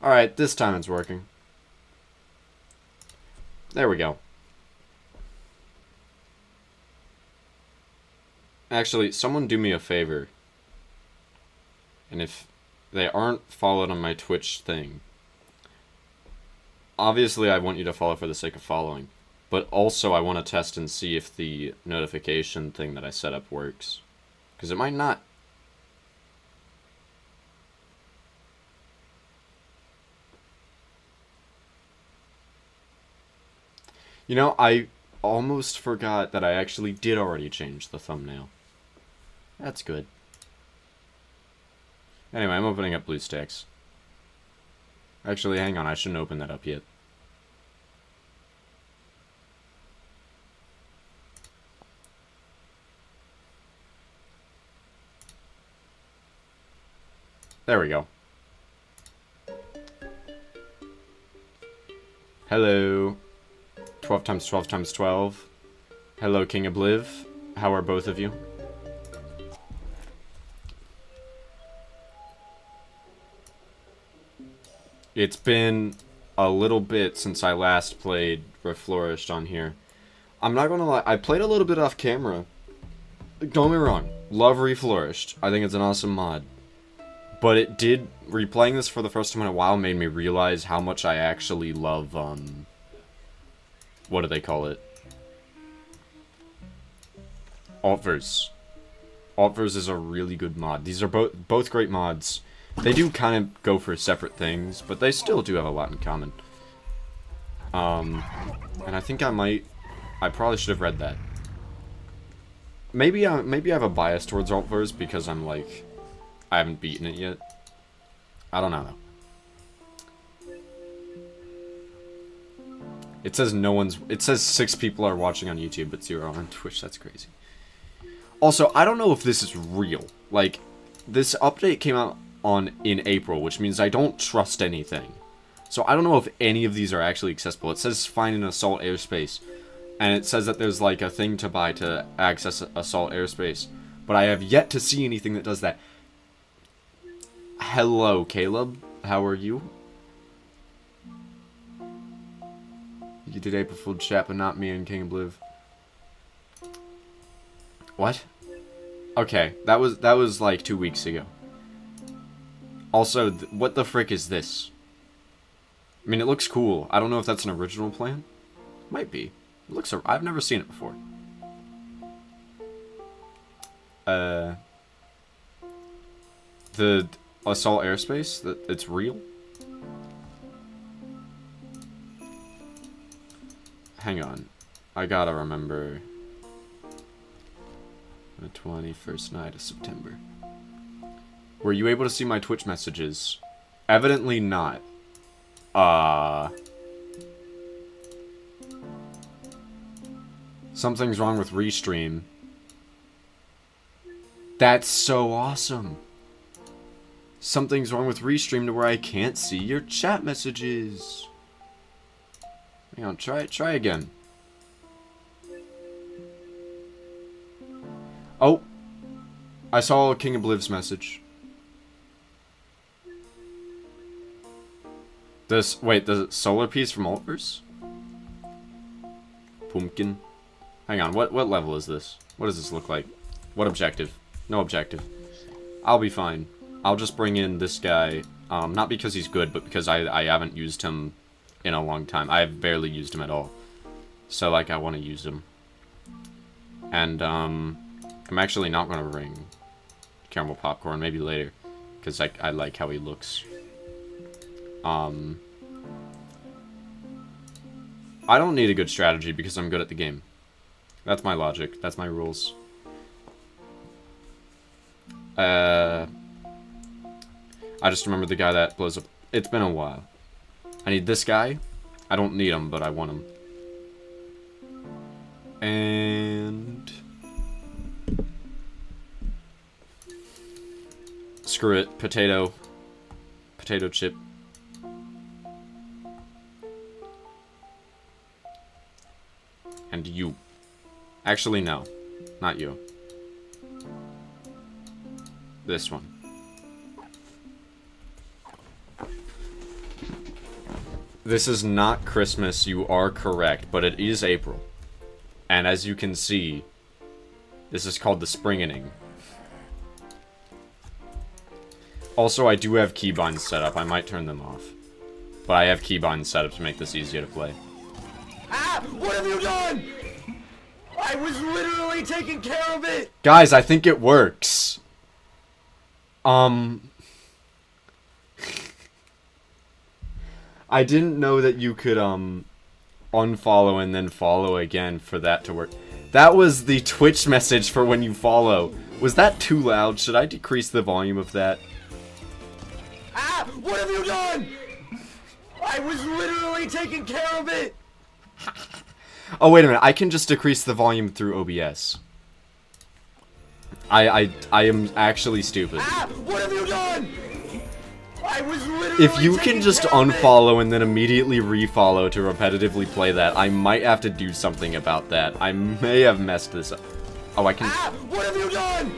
Alright, this time it's working. There we go. Actually, someone do me a favor. And if they aren't followed on my Twitch thing, obviously I want you to follow for the sake of following. But also I want to test and see if the notification thing that I set up works. Because it might not. You know, I almost forgot that I actually did already change the thumbnail. That's good. Anyway, I'm opening up BlueStacks. Actually, hang on, I shouldn't open that up yet. There we go. Hello. 12 times 12 times 12. Hello, King Obliv. How are both of you? It's been a little bit since I last played Reflourished on here. I'm not gonna lie, I played a little bit off camera. Don't get me wrong, love Reflourished. I think it's an awesome mod. But it did, replaying this for the first time in a while made me realize how much I actually love, what do they call it? Altverse. Altverse is a really good mod. These are both great mods. They do kind of go for separate things, but they still do have a lot in common. And I think I probably should have read that. Maybe I have a bias towards Altverse because I'm like, I haven't beaten it yet. I don't know though. It says it says 6 people are watching on YouTube, but 0 on Twitch. That's crazy. Also, I don't know if this is real. Like, this update came out in April, which means I don't trust anything. So I don't know if any of these are actually accessible. It says find an assault airspace, and it says that there's like a thing to buy to access assault airspace, but I have yet to see anything that does that. Hello, Caleb. How are you? You did April Fool's chat, but not me and King Obliv. What? Okay, that was like 2 weeks ago. Also, what the frick is this? I mean, it looks cool. I don't know if that's an original plan. Might be. It looks. I've never seen it before. The assault airspace. That it's real. Hang on. I gotta remember. The 21st night of September. Were you able to see my Twitch messages? Evidently not. Something's wrong with Restream. That's so awesome. Something's wrong with Restream to where I can't see your chat messages. Hang on, try again. Oh, I saw King Obliv's message. Wait, the solar piece from Altverse? Pumpkin. Hang on, what level is this? What does this look like? What objective? No objective. I'll be fine. I'll just bring in this guy, not because he's good, but because I haven't used him in a long time. I've barely used him at all. So, like, I want to use him. And, I'm actually not going to bring Caramel Popcorn, maybe later. Because I like how he looks. I don't need a good strategy because I'm good at the game. That's my logic. That's my rules. I just remember the guy that blows up. It's been a while. I need this guy. I don't need him, but I want him. And... screw it. Potato. Potato chip. And you. Actually, no. Not you. This one. This is not Christmas, you are correct, but it is April. And as you can see, this is called the springening. Also, I do have keybinds set up. I might turn them off. But I have keybinds set up to make this easier to play. Ah! What have you done? I was literally taking care of it! Guys, I think it works. I didn't know that you could, unfollow and then follow again for that to work. That was the Twitch message for when you follow. Was that too loud? Should I decrease the volume of that? Ah! What have you done? I was literally taking care of it! Oh, wait a minute. I can just decrease the volume through OBS. I am actually stupid. Ah! What have you done? I was literally If you can just unfollow and then immediately refollow to repetitively play that, I might have to do something about that. I may have messed this up. Oh, I can... Ah! What have you done?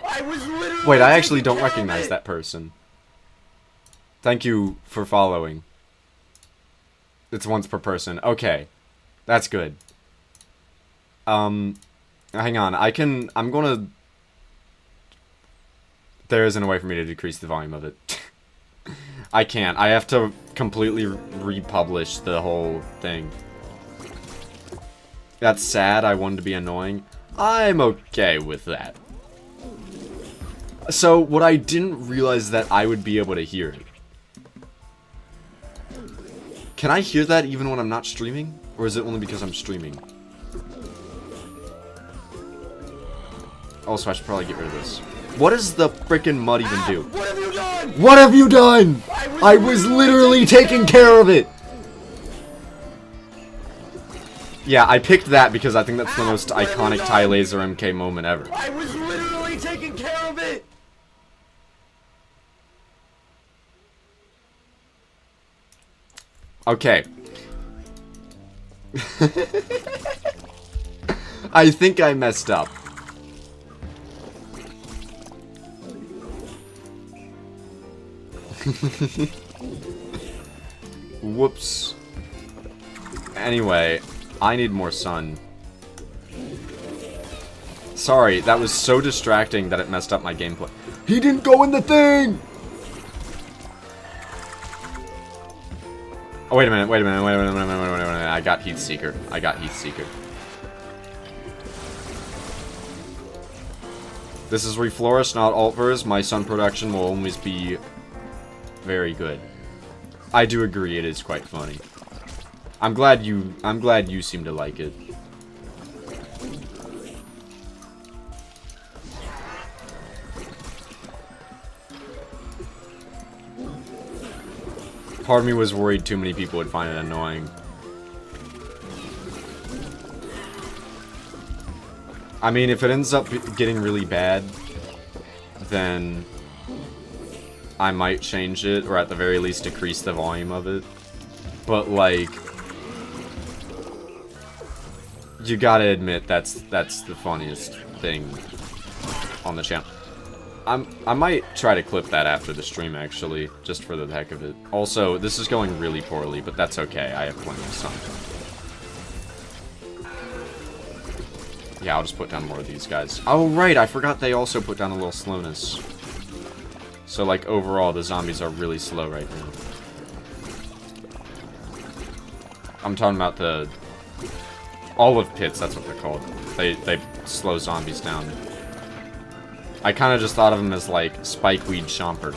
I was literally Wait, I actually don't recognize that person. Thank you for following. It's once per person. Okay. That's good. Hang on. I'm gonna... There isn't a way for me to decrease the volume of it. I can't. I have to completely republish the whole thing. That's sad. I wanted to be annoying. I'm okay with that. So, what I didn't realize that I would be able to hear it. Can I hear that even when I'm not streaming? Or is it only because I'm streaming? Also, I should probably get rid of this. What does the frickin' mud even do? What have you done? What have you done? I was literally taking care of it! Yeah, I picked that because I think that's the most iconic Ty Laser MK moment ever. I was literally taking care of it! Okay. I think I messed up. Whoops. Anyway, I need more sun. Sorry, that was so distracting that it messed up my gameplay. He didn't go in the thing! Oh, wait a minute, wait a minute, wait a minute, wait a minute, wait a minute, wait a minute. I got Heat Seeker. I got Heat Seeker. This is Reflourished, not Altverse. My sun production will always be very good. I do agree, it is quite funny. I'm glad you seem to like it. Part of me was worried too many people would find it annoying. I mean, if it ends up getting really bad, then I might change it, or at the very least decrease the volume of it. But, like, you gotta admit that's the funniest thing on the channel. I might try to clip that after the stream, actually, just for the heck of it. Also, this is going really poorly, but that's okay. I have plenty of sun. Yeah, I'll just put down more of these guys. Oh, right, I forgot they also put down a little slowness. So, like, overall, the zombies are really slow right now. I'm talking about the olive pits, that's what they're called. They slow zombies down. I kind of just thought of them as, like, spikeweed chomper.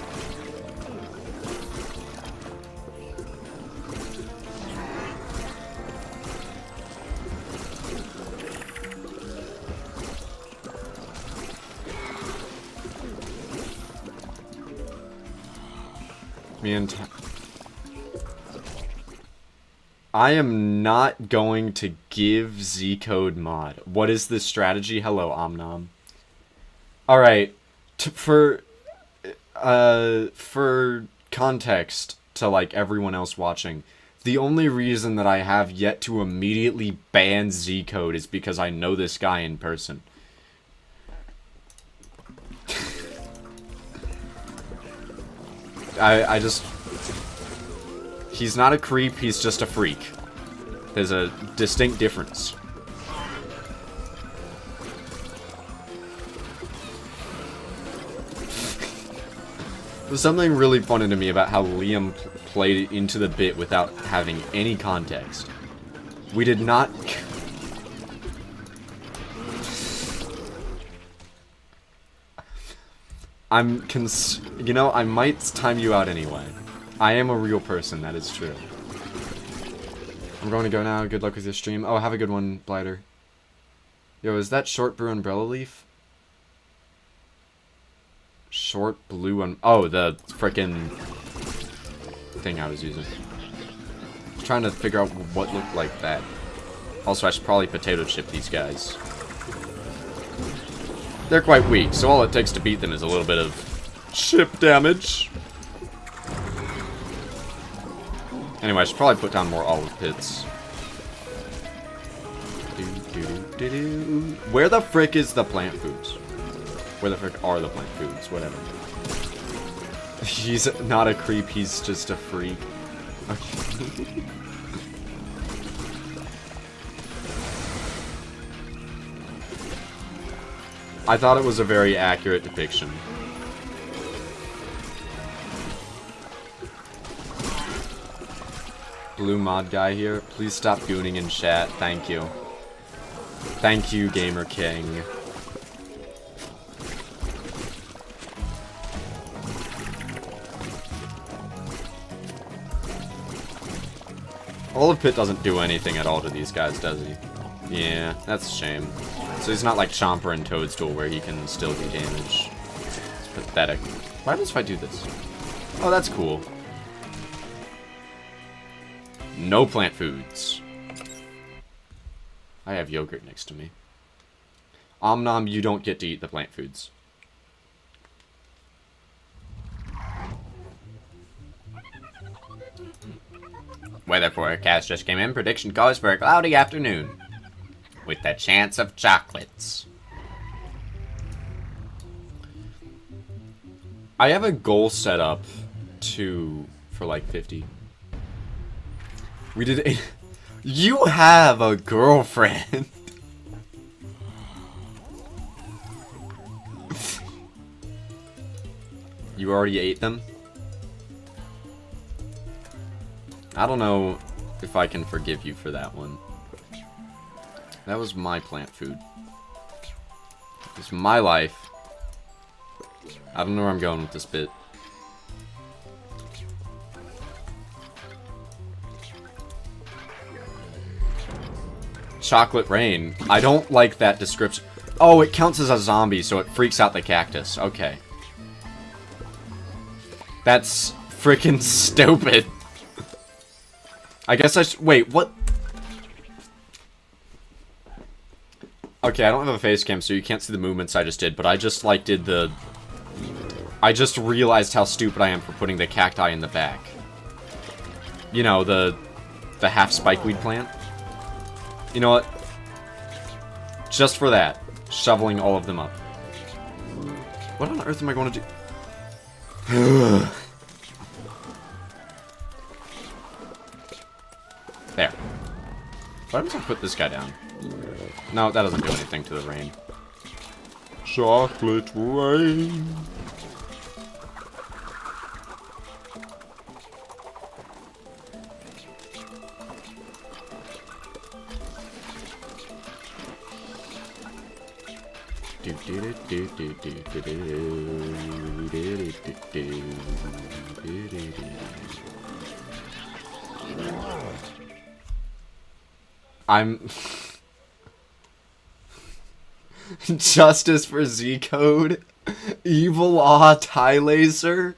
I am not going to give Z-Code mod. What is this strategy? Hello, Omnom. Alright, for context to, like, everyone else watching, the only reason that I have yet to immediately ban Z-Code is because I know this guy in person. I just... He's not a creep, he's just a freak. There's a distinct difference. There's something really funny to me about how Liam played into the bit without having any context. We did not... You know, I might time you out anyway. I am a real person, that is true. I'm going to go now. Good luck with your stream. Oh, have a good one, Blighter. Yo, is that short blue umbrella leaf? Short blue oh, the frickin' thing I was using. Trying to figure out what looked like that. Also, I should probably potato chip these guys. They're quite weak, so all it takes to beat them is a little bit of chip damage. Anyway, I should probably put down more olive pits. Where the frick is the plant foods? Where the frick are the plant foods? Whatever. He's not a creep, he's just a freak. Okay. I thought it was a very accurate depiction. Blue mod guy here. Please stop gooning in chat. Thank you. Thank you, Gamer King. Olive Pit doesn't do anything at all to these guys, does he? Yeah, that's a shame. So he's not like Chomper and Toadstool where he can still do damage. It's pathetic. What happens if I do this? Oh, that's cool. No plant foods. I have yogurt next to me. Om nom, you don't get to eat the plant foods. Weather forecast just came in. Prediction calls for a cloudy afternoon. With the chance of chocolates. I have a goal set up for like 50. We did a... You have a girlfriend. You already ate them? I don't know if I can forgive you for that one. That was my plant food. It's my life. I don't know where I'm going with this bit. Chocolate rain. I don't like that description. Oh, it counts as a zombie, so it freaks out the cactus. Okay. That's freaking stupid. I guess I should... Wait, what? Okay, I don't have a face cam, so you can't see the movements I just did, but I just, like, did the... I just realized how stupid I am for putting the cacti in the back. You know, the half spikeweed plant. You know what? Just for that. Shoveling all of them up. What on earth am I going to do? There. Why don't I put this guy down? No, that doesn't do anything to the rain. Chocolate rain. I'm... Justice for Z-Code? Evil tie laser?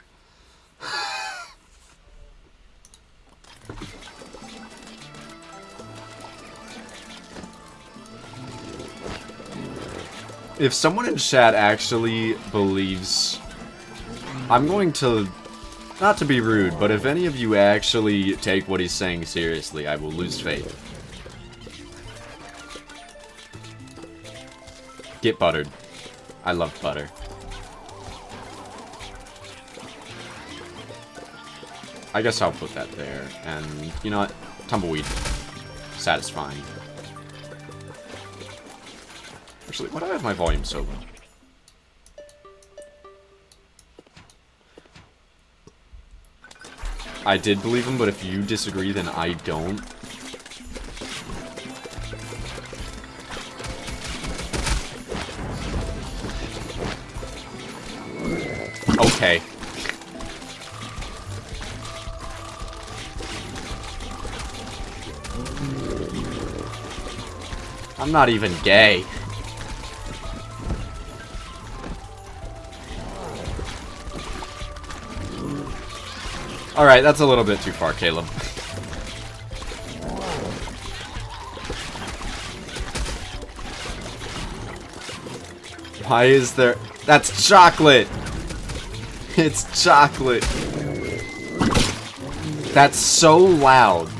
If someone in chat actually believes... I'm going to... Not to be rude, but if any of you actually take what he's saying seriously, I will lose faith. Get buttered. I love butter. I guess I'll put that there. And, you know what? Tumbleweed. Satisfying. Actually, why do I have my volume so low? I did believe him, but if you disagree, then I don't. Okay. I'm not even gay. Alright, that's a little bit too far, Caleb. Why is there... That's chocolate! It's chocolate! That's so loud.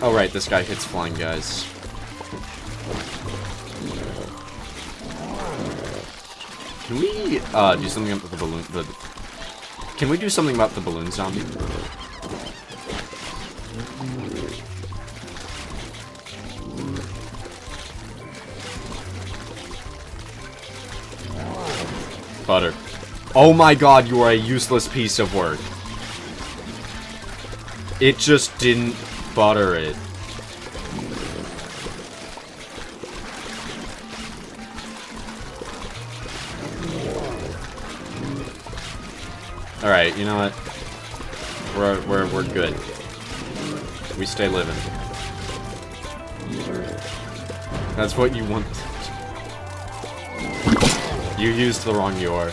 Oh right, this guy hits flying guys. Can we do something about the balloon? Can we do something about the balloon zombie? Butter. Oh my god, you are a useless piece of work. It just didn't butter it. Alright, you know what? We're good. We stay living. That's what you want. You used the wrong UR.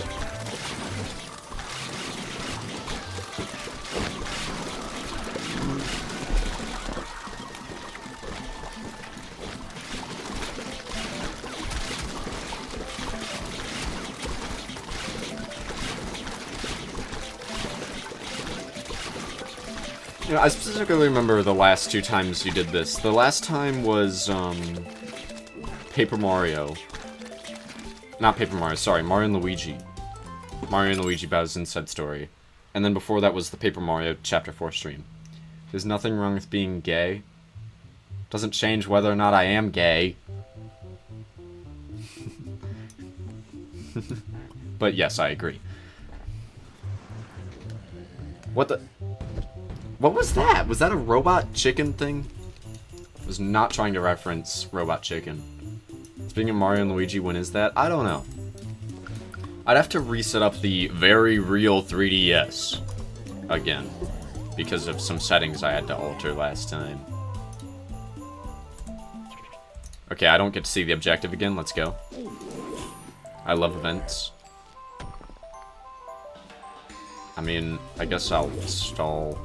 You know, I specifically remember the last 2 times you did this. The last time was, Paper Mario. Not Paper Mario, sorry, Mario and Luigi. Mario and Luigi Bowser's Inside Story. And then before that was the Paper Mario Chapter 4 stream. There's nothing wrong with being gay. Doesn't change whether or not I am gay. But yes, I agree. What the... What was that? Was that a robot chicken thing? I was not trying to reference Robot Chicken. Speaking of Mario and Luigi, when is that? I don't know. I'd have to reset up the very real 3DS again because of some settings I had to alter last time. Okay, I don't get to see the objective again. Let's go. I love events. I mean, I guess I'll stall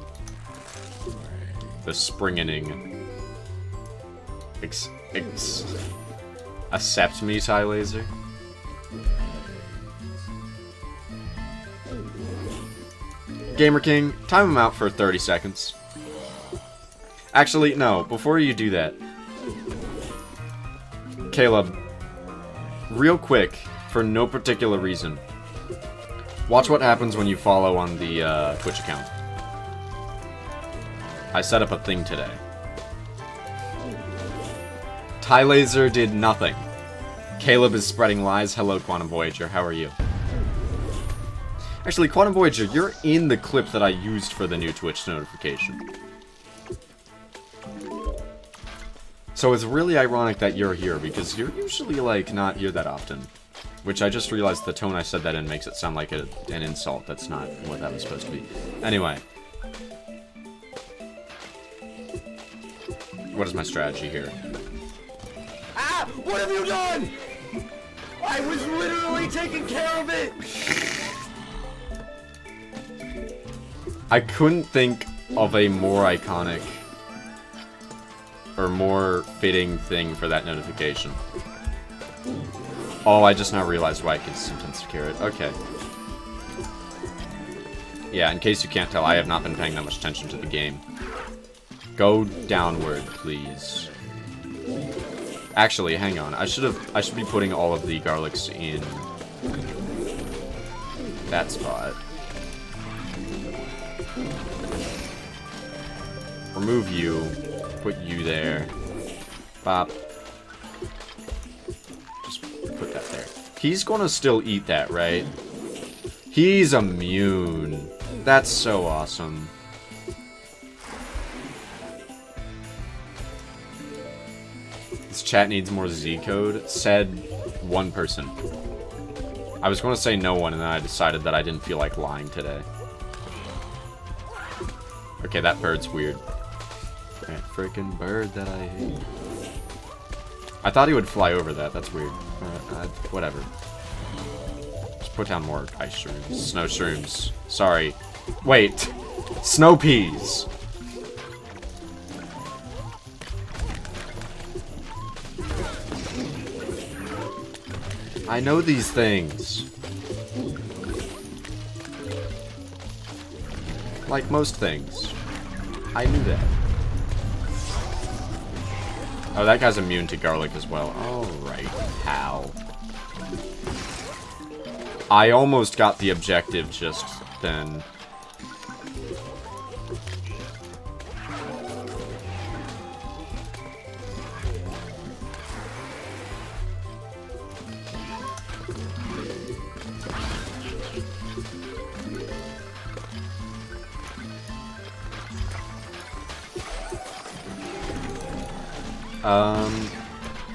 the spring-inning. Accept me, Ty Laser. Gamer King, time him out for 30 seconds. Actually, no, before you do that. Caleb, real quick, for no particular reason. Watch what happens when you follow on the Twitch account. I set up a thing today. Ty Laser did nothing. Caleb is spreading lies. Hello, Quantum Voyager. How are you? Actually, Quantum Voyager, you're in the clip that I used for the new Twitch notification. So it's really ironic that you're here, because you're usually, like, not here that often. Which I just realized the tone I said that in makes it sound like an insult. That's not what that was supposed to be. Anyway. What is my strategy here? Ah! What have you done? I was literally taking care of it! I couldn't think of a more iconic or more fitting thing for that notification. Oh, I just now realized why I can sometimes secure it. Okay. Yeah, in case you can't tell, I have not been paying that much attention to the game. Go downward, please. Actually, hang on. I should be putting all of the garlics in that spot. Remove you. Put you there. Bop. Just put that there. He's gonna still eat that, right? He's immune. That's so awesome. This chat needs more Z code. Said one person. I was going to say no one, and then I decided that I didn't feel like lying today. Okay, that bird's weird. That freaking bird that I hate. I thought he would fly over that. That's weird. Whatever. Just put down more ice shrooms. Snow shrooms. Sorry. Wait. Snow peas. I know these things. Like most things. I knew that. Oh, that guy's immune to garlic as well. Alright, pal. I almost got the objective just then.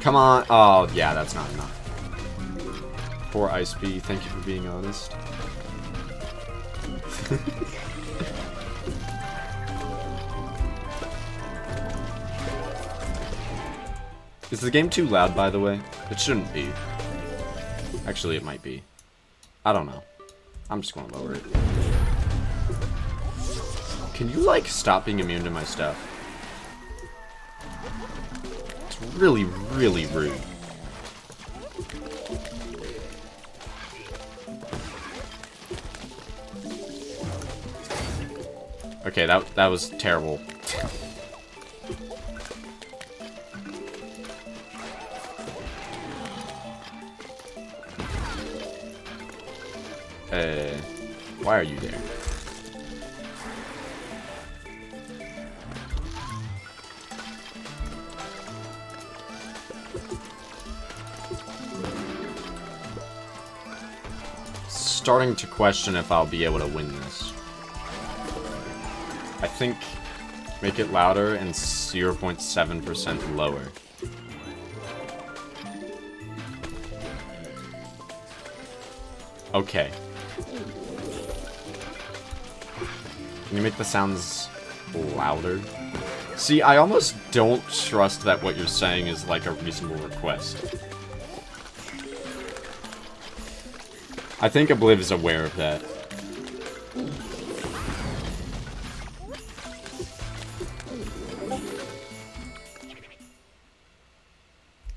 Come on. Oh, yeah, that's not enough. Poor Ice Bee, thank you for being honest. Is the game too loud, by the way? It shouldn't be. Actually, it might be. I don't know. I'm just gonna lower it. Can you, like, stop being immune to my stuff? Really, really rude. Okay, that was terrible. Why are you there? Starting to question if I'll be able to win this. I think make it louder and 0.7% lower. Okay. Can you make the sounds louder? See, I almost don't trust that what you're saying is like a reasonable request. I think Obliv is aware of that.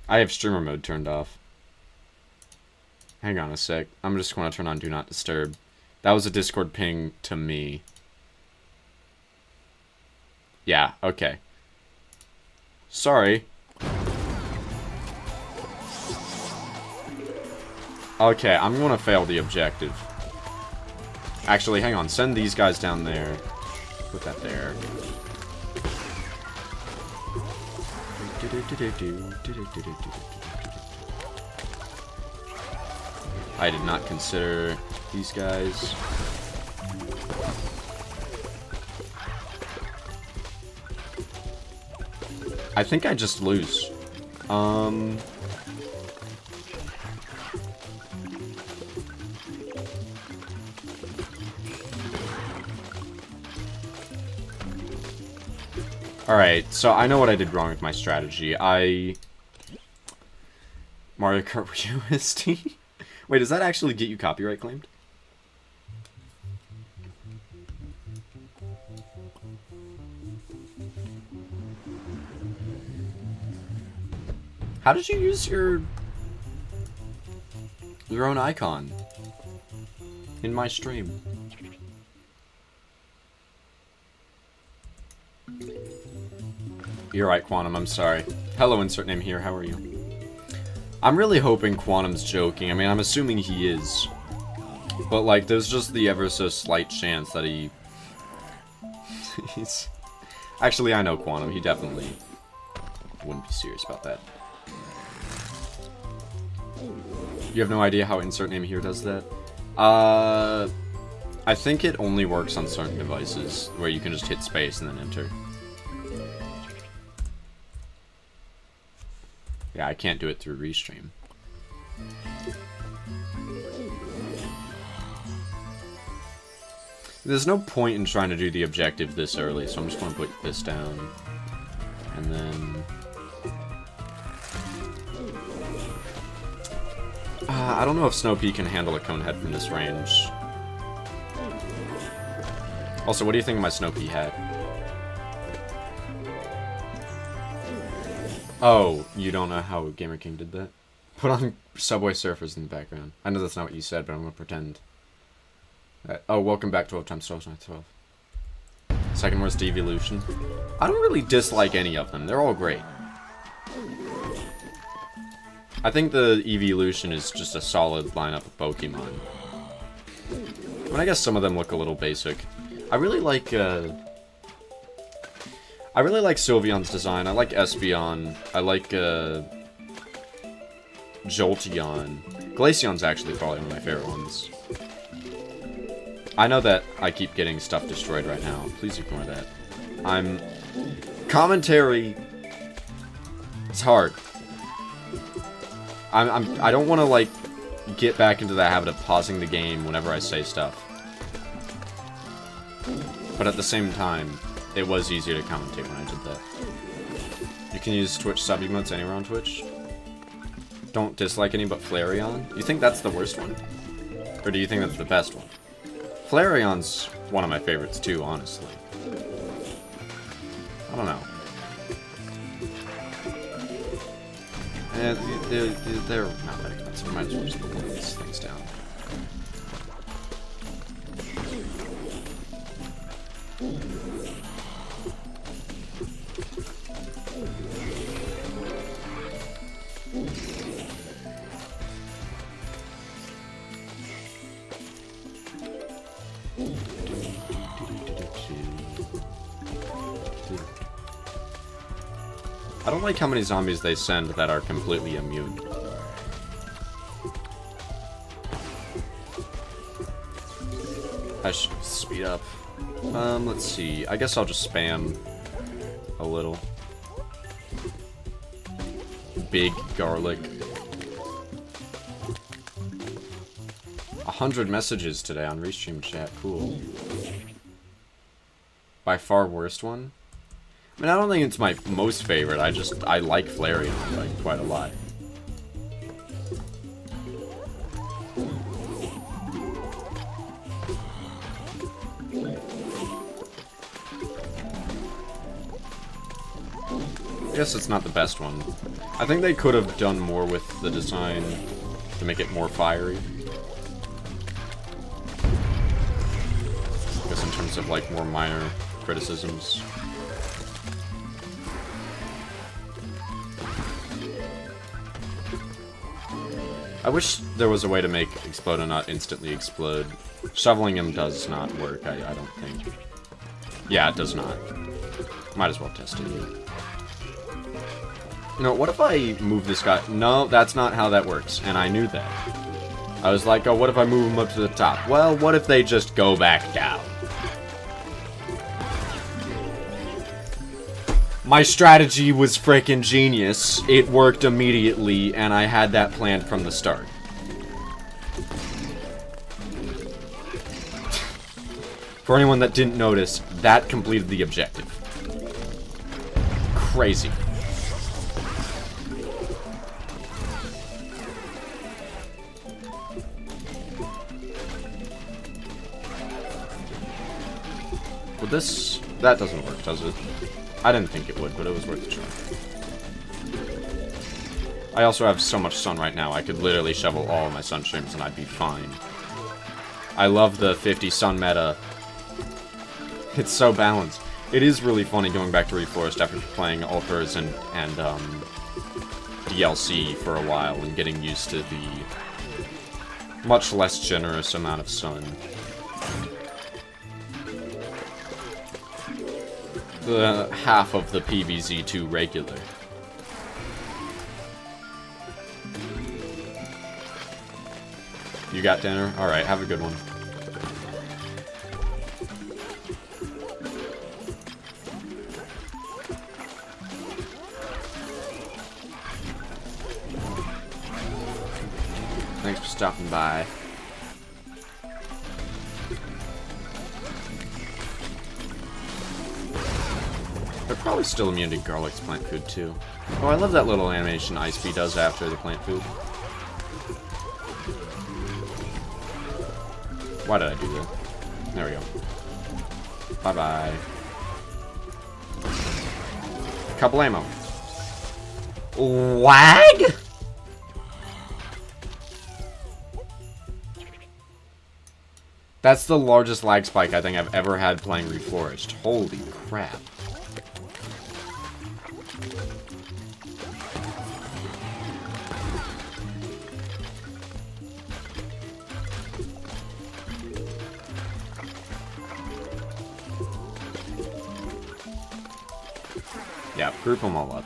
I have streamer mode turned off. Hang on a sec. I'm just going to turn on Do Not Disturb. That was a Discord ping to me. Yeah, okay. Sorry. Okay, I'm gonna fail the objective. Actually, hang on. Send these guys down there. Put that there. I did not consider these guys. I think I just lose. Alright, so I know what I did wrong with my strategy. Mario Kart UST? Wait, does that actually get you copyright claimed? How did you use your own icon in my stream? You're right, Quantum, I'm sorry. Hello, insert name here, how are you? I'm really hoping Quantum's joking. I mean, I'm assuming he is. But, like, there's just the ever so slight chance that he's... Actually, I know Quantum. He definitely wouldn't be serious about that. You have no idea how insert name here does that? I think it only works on certain devices, where you can just hit space and then enter. Yeah, I can't do it through Restream. There's no point in trying to do the objective this early, so I'm just going to put this down. And then... I don't know if Snow Pea can handle a Conehead from this range. Also, what do you think of my Snow Pea hat? Oh, you don't know how Gamer King did that? Put on Subway Surfers in the background. I know that's not what you said, but I'm gonna pretend. Oh, welcome back 12 times 12 times 12. Second worst evolution. I don't really dislike any of them. They're all great. I think the evolution is just a solid lineup of Pokemon. I mean, I guess some of them look a little basic. I really like Sylveon's design. I like Espeon. I like Jolteon. Glaceon's actually probably one of my favorite ones. I know that I keep getting stuff destroyed right now. Please ignore that. Commentary... It's hard. I don't want to, like, get back into the habit of pausing the game whenever I say stuff. But at the same time, it was easier to commentate when I did that. You can use Twitch sub emotes anywhere on Twitch. Don't dislike any but Flareon. You think that's the worst one? Or do you think that's the best one? Flareon's one of my favorites too, honestly. I don't know. They're not that expensive. I might as well just put one of these things down. I don't like how many zombies they send that are completely immune. I should speed up. Let's see. I guess I'll just spam a little. Big garlic. 100 messages today on Restream chat. Cool. By far worst one? I mean, I don't think it's my most favorite. I like Flareon like quite a lot. I guess it's not the best one. I think they could have done more with the design to make it more fiery. I guess in terms of like more minor criticisms. I wish there was a way to make Explodo not instantly explode. Shoveling him does not work, I don't think. Yeah, it does not. Might as well test it. No, what if I move this guy? No, that's not how that works, and I knew that. I was like, oh, what if I move him up to the top? Well, what if they just go back down? My strategy was frickin' genius. It worked immediately, and I had that planned from the start. For anyone that didn't notice, that completed the objective. Crazy. Well, that doesn't work, does it? I didn't think it would, but it was worth a try. I also have so much sun right now, I could literally shovel all of my sun streams and I'd be fine. I love the 50 sun meta. It's so balanced. It is really funny going back to Reflourished after playing Ultras and DLC for a while and getting used to the much less generous amount of sun. The half of the PvZ2 regular. You got dinner? Alright, have a good one. Thanks for stopping by. They're probably still immune to garlic's plant food too. Oh, I love that little animation Ice Bee does after the plant food. Why did I do that? There we go. Bye-bye. Kablamo. Wag? That's the largest lag spike I think I've ever had playing Reflourished. Holy crap. Yeah, group them all up.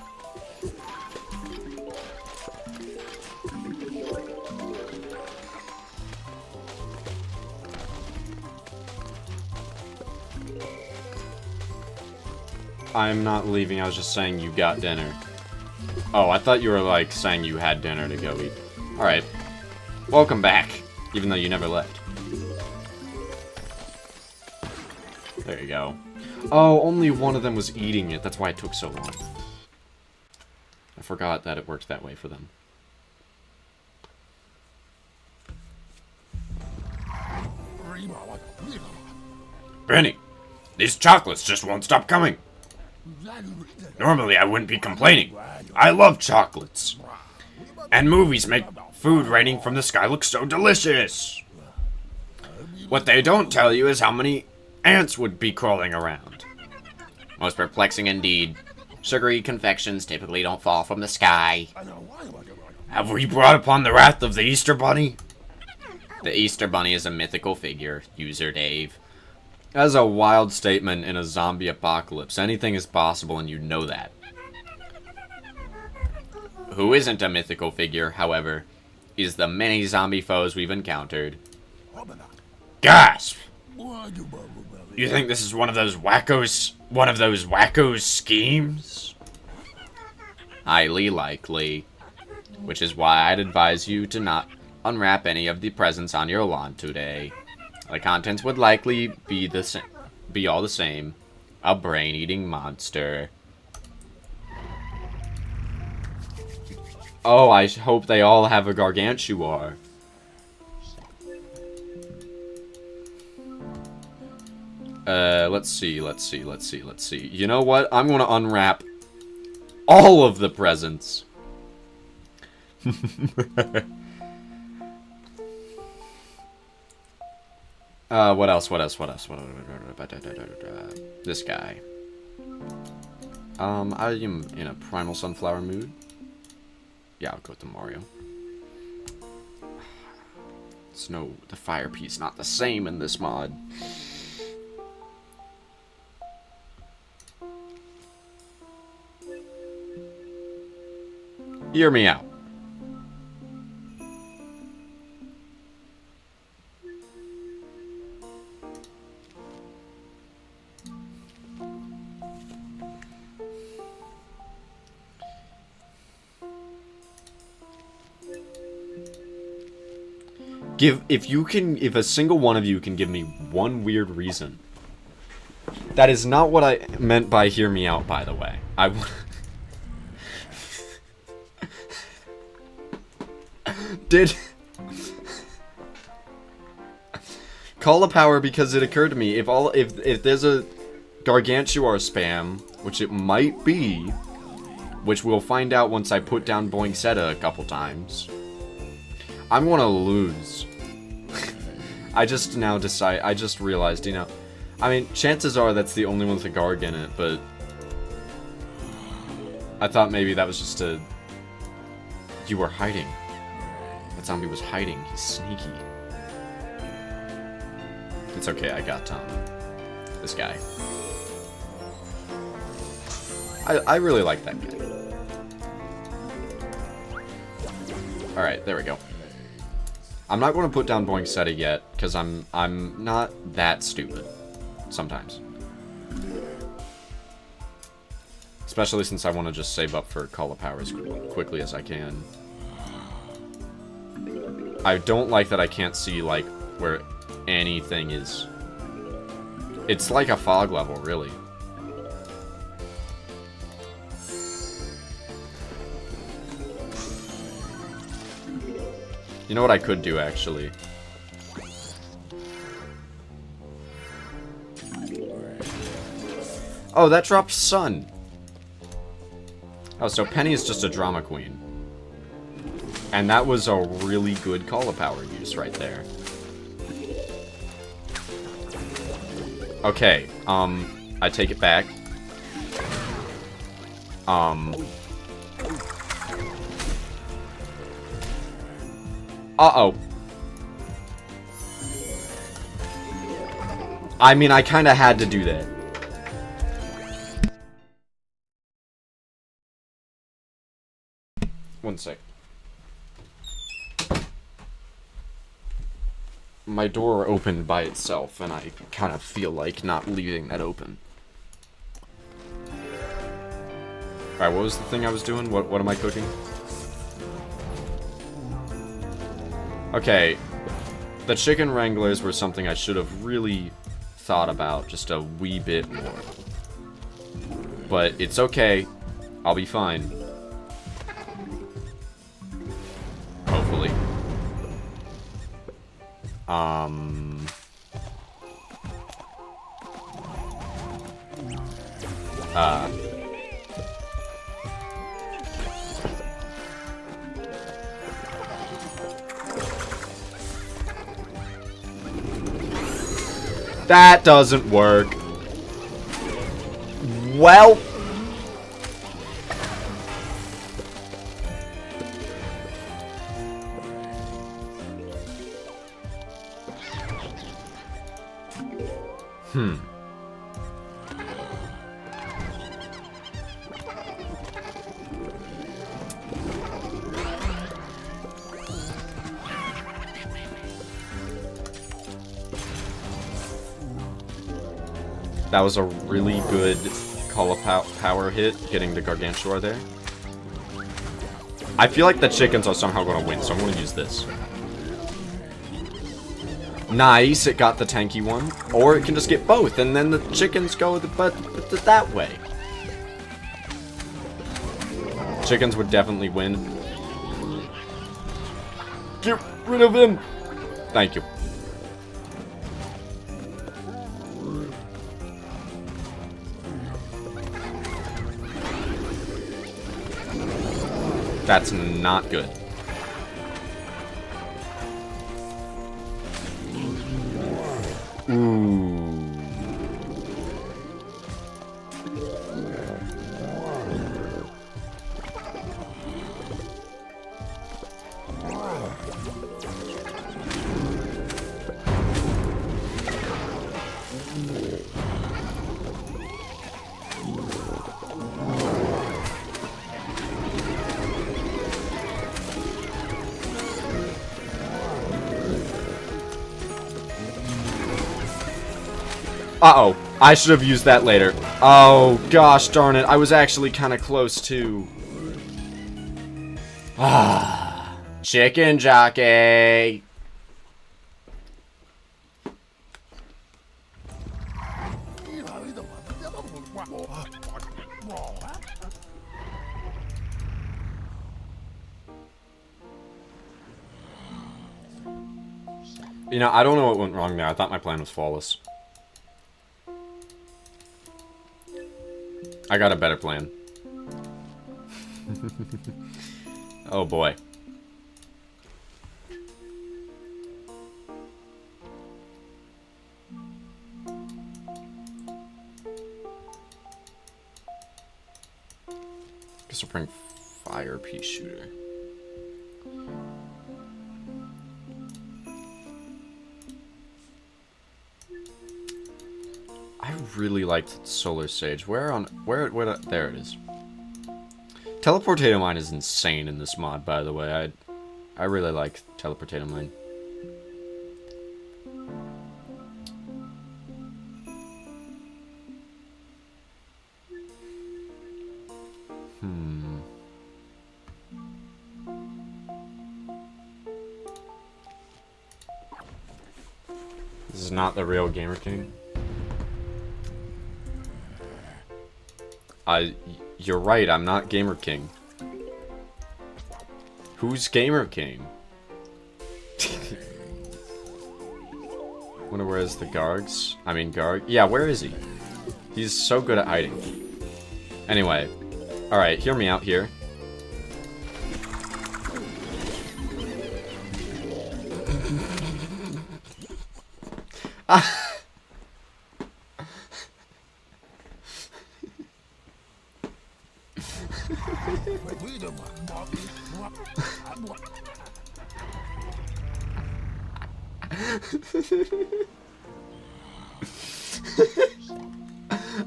I'm not leaving, I was just saying you got dinner. Oh, I thought you were like saying you had dinner to go eat. Alright. Welcome back, even though you never left. There you go. Oh, only one of them was eating it, that's why it took so long. I forgot that it worked that way for them. Benny, these chocolates just won't stop coming. Normally I wouldn't be complaining. I love chocolates. And movies make food raining from the sky look so delicious. What they don't tell you is how many ants would be crawling around. Most perplexing indeed. Sugary confections typically don't fall from the sky. Have we brought upon the wrath of the Easter Bunny? The Easter Bunny is a mythical figure, user Dave. That is a wild statement in a zombie apocalypse. Anything is possible and you know that. Who isn't a mythical figure, however, is the many zombie foes we've encountered. Gasp! You think this is one of those wackos schemes? Highly likely. Which is why I'd advise you to not unwrap any of the presents on your lawn today. The contents would likely be all the same. A brain-eating monster. Oh, I hope they all have a gargantuar. Let's see. You know what? I'm gonna unwrap all of the presents. What else? This guy. I am in a primal sunflower mood. Yeah, I'll go with the Mario. Snow, the fire piece, not the same in this mod. Hear me out. If a single one of you can give me one weird reason. That is not what I meant by hear me out, by the way. Call a power because it occurred to me, if there's a Gargantuar spam, which it might be, which we'll find out once I put down Boingsetta a couple times, I'm gonna lose. I just realized, you know, I mean, chances are that's the only one with a Garg in it, but I thought maybe that was just a You were hiding. That zombie was hiding. He's sneaky. It's okay, I got this guy. I really like that guy. Alright, there we go. I'm not going to put down Boingsetta yet, because I'm not that stupid. Sometimes. Especially since I want to just save up for Call of Power as quickly as I can. I don't like that I can't see, like, where anything is. It's like a fog level, really. You know what I could do, actually? Oh, that dropped Sun. Oh, so Penny is just a drama queen. And that was a really good Call of Power use right there. Okay, I take it back. Uh-oh. I mean, I kinda had to do that. One sec. My door opened by itself, and I kind of feel like not leaving that open. Alright, what was the thing I was doing? What am I cooking? Okay. The chicken wranglers were something I should have really thought about just a wee bit more. But it's okay. I'll be fine. Hopefully. That doesn't work. Well. That was a really good Call of Power hit, getting the Gargantuar there. I feel like the chickens are somehow going to win, so I'm going to use this. Nice, it got the tanky one. Or it can just get both, and then the chickens go that way. Chickens would definitely win. Get rid of him! Thank you. That's not good. Ooh. Uh-oh. I should have used that later. Oh, gosh darn it. I was actually kind of close, too. Ah. Chicken jockey. You know, I don't know what went wrong there. I thought my plan was flawless. I got a better plan. Oh boy. Guess I'll bring Fire Pea Shooter. I really liked Solar Sage. Where, there it is. Teleportato Mine is insane in this mod, by the way. I really like Teleportato Mine. This is not the real Gamer King. You're right, I'm not Gamer King. Who's Gamer King? Wonder where's the Gargs? I mean Garg? Yeah, where is he? He's so good at hiding. Anyway. Alright, hear me out here.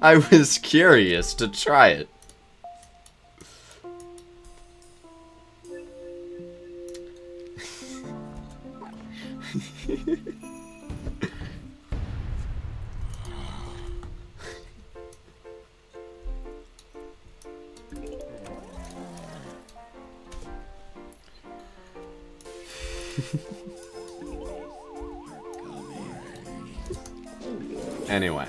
I was curious to try it. Anyway,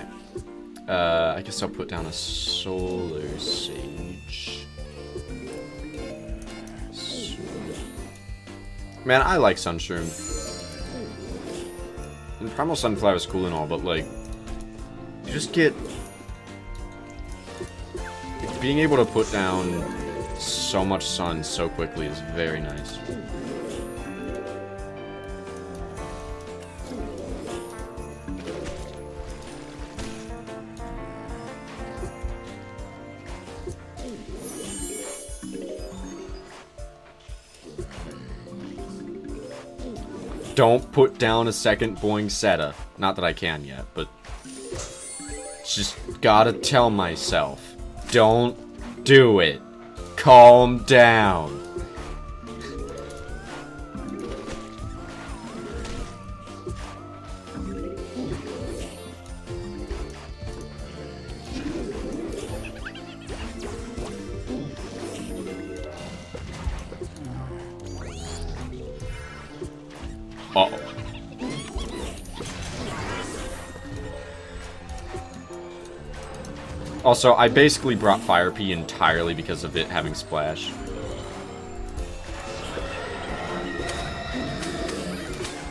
I guess I'll put down a Solar Sage. Man, I like Sunshroom. And Primal Sunflower is cool and all, but like, you just get... being able to put down so much sun so quickly is very nice. Don't put down a second Boingsetta. Not that I can yet, but... just gotta tell myself. Don't do it. Calm down. Uh-oh. Also, I basically brought Fire Pea entirely because of it having Splash.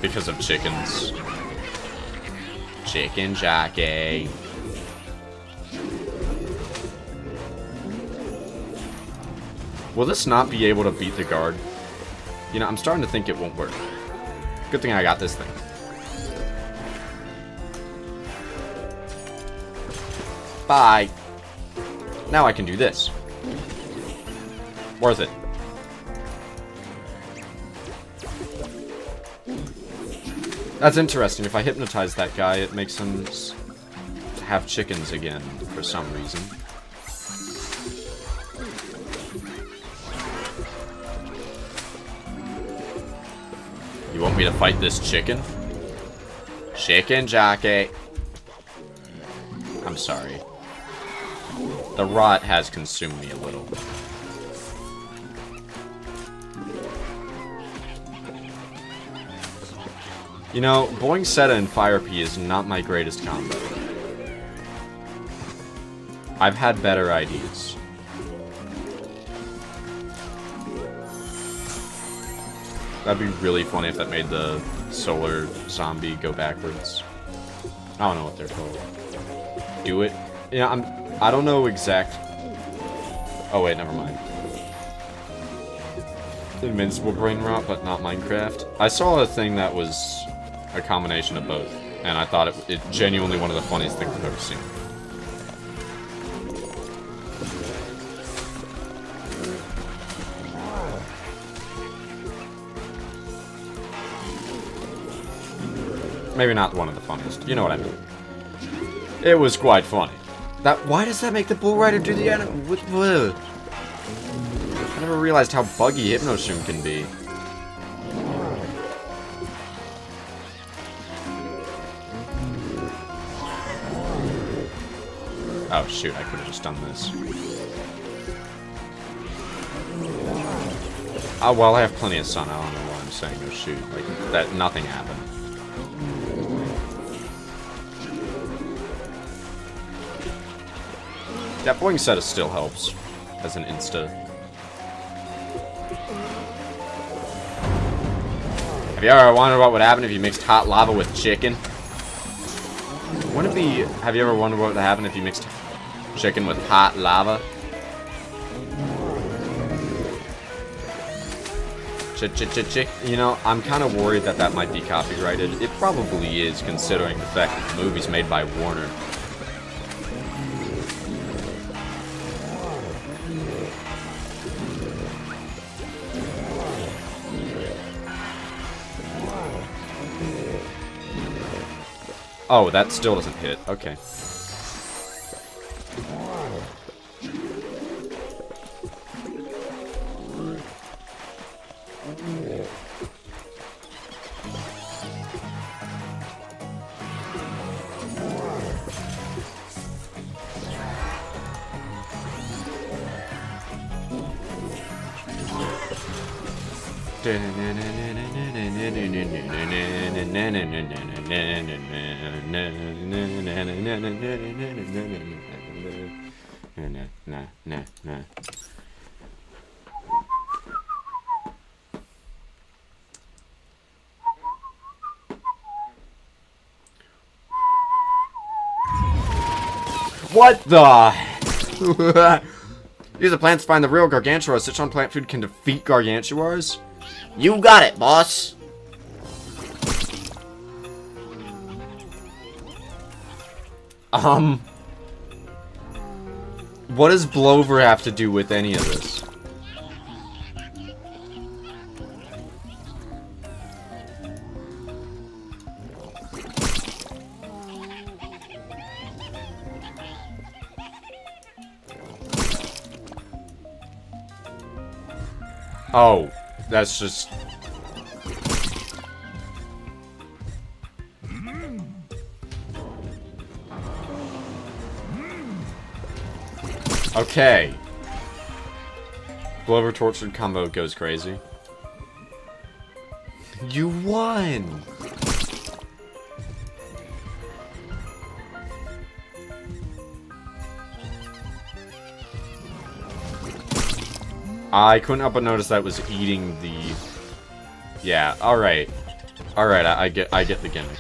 Because of chickens. Chicken jockey. Will this not be able to beat the guard? You know, I'm starting to think it won't work. Good thing I got this thing. Bye. Now I can do this. Worth it. That's interesting. If I hypnotize that guy, it makes him have chickens again for some reason. You want me to fight this chicken? Chicken jockey. I'm sorry. The rot has consumed me a little. You know, Boingsetta and Fire Pea is not my greatest combo. I've had better ideas. That'd be really funny if that made the solar zombie go backwards. I don't know what they're called. Do it? Yeah, I don't know exact... Oh wait, never mind. Invincible brain rot, but not Minecraft. I saw a thing that was a combination of both, and I thought it genuinely one of the funniest things I've ever seen. Maybe not one of the funniest. You know what I mean. It was quite funny. Why does that make the bull rider do the animal? I never realized how buggy Hypnoshroom can be. Oh shoot, I could have just done this. Oh well, I have plenty of sun, I don't know why I'm saying oh shoot. Like, that, nothing happened. That boing set still helps as an insta. Have you ever wondered what would happen if you mixed hot lava with chicken? Wouldn't it be... Have you ever wondered what would happen if you mixed chicken with hot lava? You know, I'm kind of worried that that might be copyrighted. It probably is, considering the fact that the movie's made by Warner. Oh, that still doesn't hit. Okay. What the? Use the plants to find the real Gargantuars. Such on plant food can defeat Gargantuars? You got it, boss. What does Blover have to do with any of this? Oh, that's just... Okay. Blover Tortured combo goes crazy. You won! I couldn't help but notice that was eating the... Yeah, alright. Alright, I get the gimmick.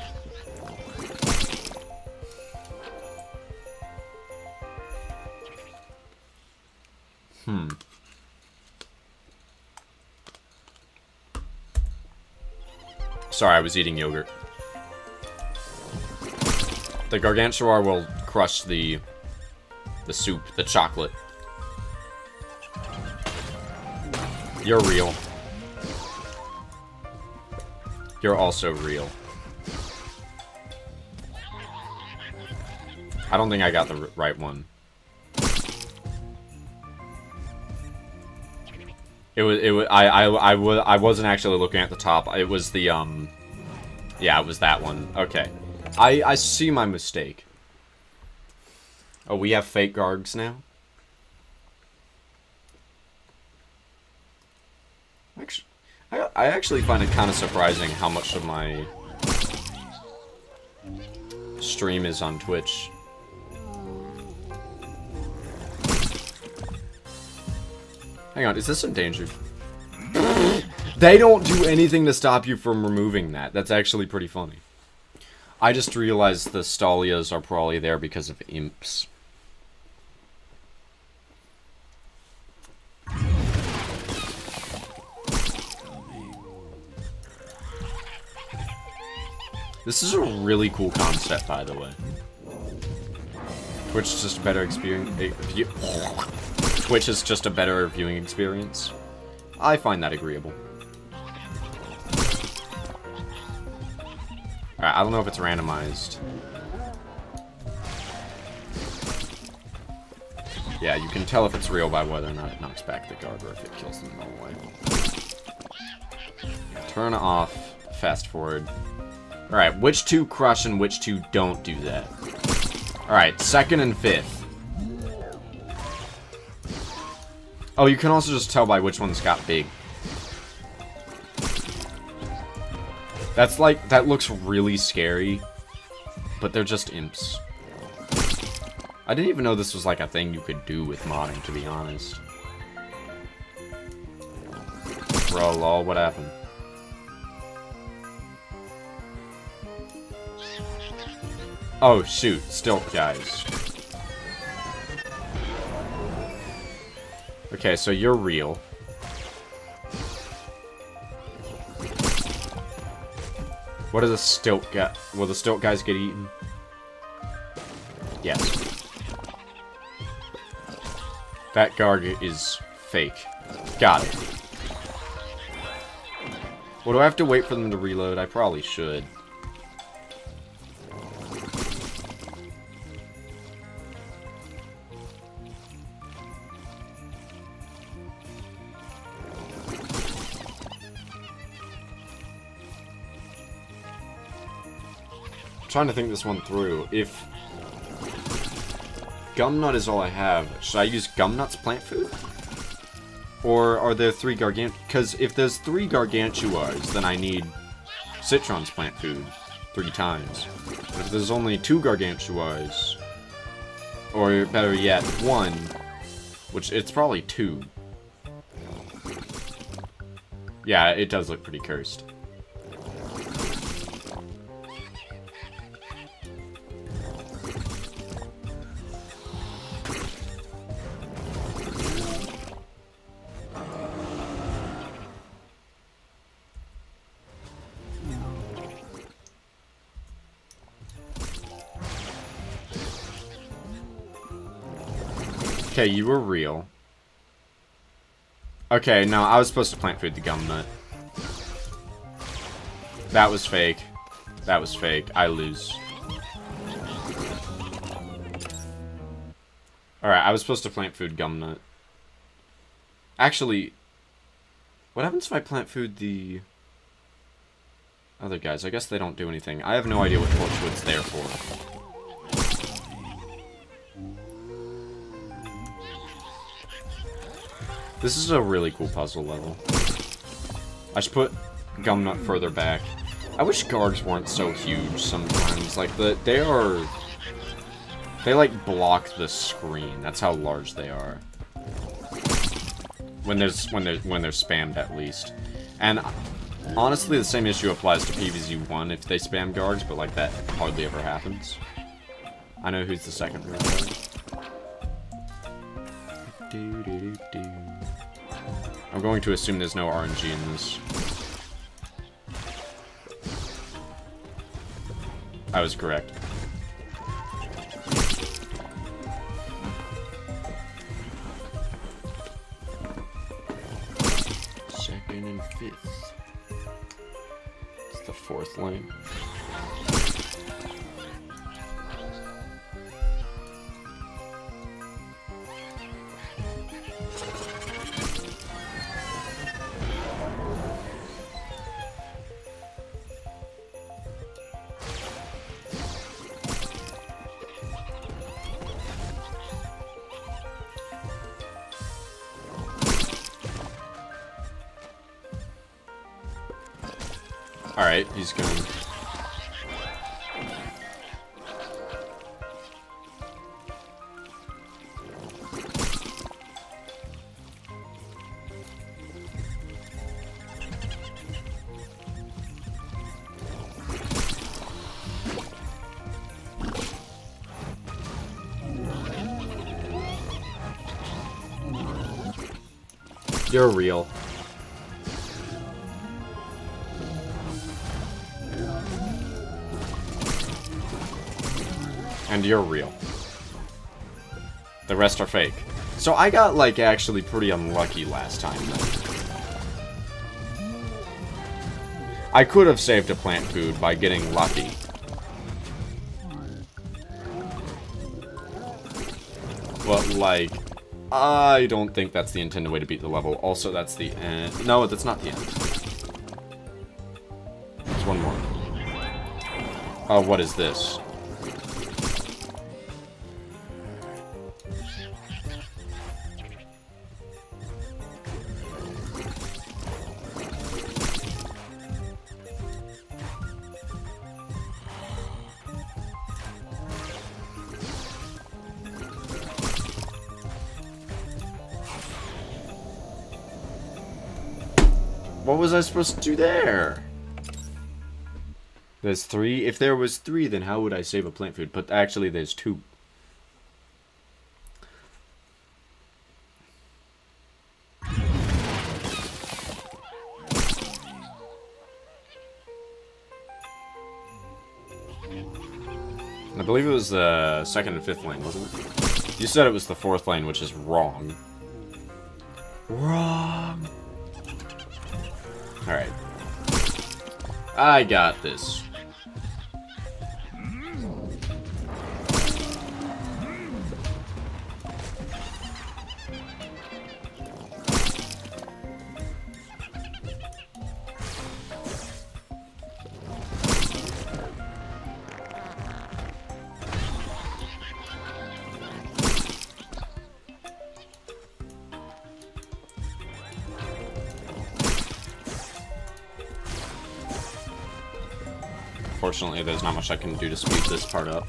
Sorry, I was eating yogurt. The Gargantuar will crush the soup, the chocolate. You're real. You're also real. I don't think I got the right one. I wasn't actually looking at the top. It was the, yeah, it was that one. Okay. I see my mistake. Oh, we have fake Gargs now? Actually, I actually find it kind of surprising how much of my stream is on Twitch. Hang on, is this endangered? They don't do anything to stop you from removing that. That's actually pretty funny. I just realized the Stalias are probably there because of imps. This is a really cool concept, by the way. Twitch is just a better experience. Twitch is just a better viewing experience. I find that agreeable. Alright, I don't know if it's randomized. Yeah, you can tell if it's real by whether or not it knocks back the guard or if it kills them all the way. Turn off, fast forward. Alright, which two crush and which two don't do that? Alright, second and fifth. Oh, you can also just tell by which ones got big. That's like, that looks really scary, but they're just imps. I didn't even know this was like a thing you could do with modding, to be honest. Bro, lol, what happened? Oh, shoot. Stilt guys. Okay, so you're real. What are the stilt guys? Will the stilt guys get eaten? Yes. That guard is fake. Got it. Well, do I have to wait for them to reload? I probably should. I'm trying to think this one through. If Gumnut is all I have, should I use Gumnut's plant food? Or are there 3 Gargant... Because if there's 3 Gargantuars, then I need Citron's plant food 3 times. But if there's only 2 Gargantuars, or better yet, 1, which it's probably 2. Yeah, it does look pretty cursed. Okay, you were real. Okay, no, I was supposed to plant food the Gumnut. That was fake. That was fake. I lose. Alright, I was supposed to plant food Gumnut. Actually, what happens if I plant food the other guys? I guess they don't do anything. I have no idea what Torchwood's there for. This is a really cool puzzle level. I should put Gumnut further back. I wish guards weren't so huge sometimes. Like, they like block the screen. That's how large they are. When they're spammed, at least. And honestly, the same issue applies to PvZ1 if they spam guards, but like that hardly ever happens. I know who's the second real guard. I'm going to assume there's no RNG in this. I was correct. Second and fifth. It's the 4th lane. Alright, he's gone. You're real. And you're real. The rest are fake. So I got, like, actually pretty unlucky last time, though. I could have saved a plant food by getting lucky. But, like, I don't think that's the intended way to beat the level. Also, that's the end. No, that's not the end. There's one more. Oh, what is this? What was I supposed to do there? There's 3. If there was 3, then how would I save a plant food? But actually, there's 2. I believe it was the 2nd and 5th lane, wasn't it? You said it was the 4th lane, which is wrong. Wrong. Alright. I got this. Fortunately, there's not much I can do to speed this part up.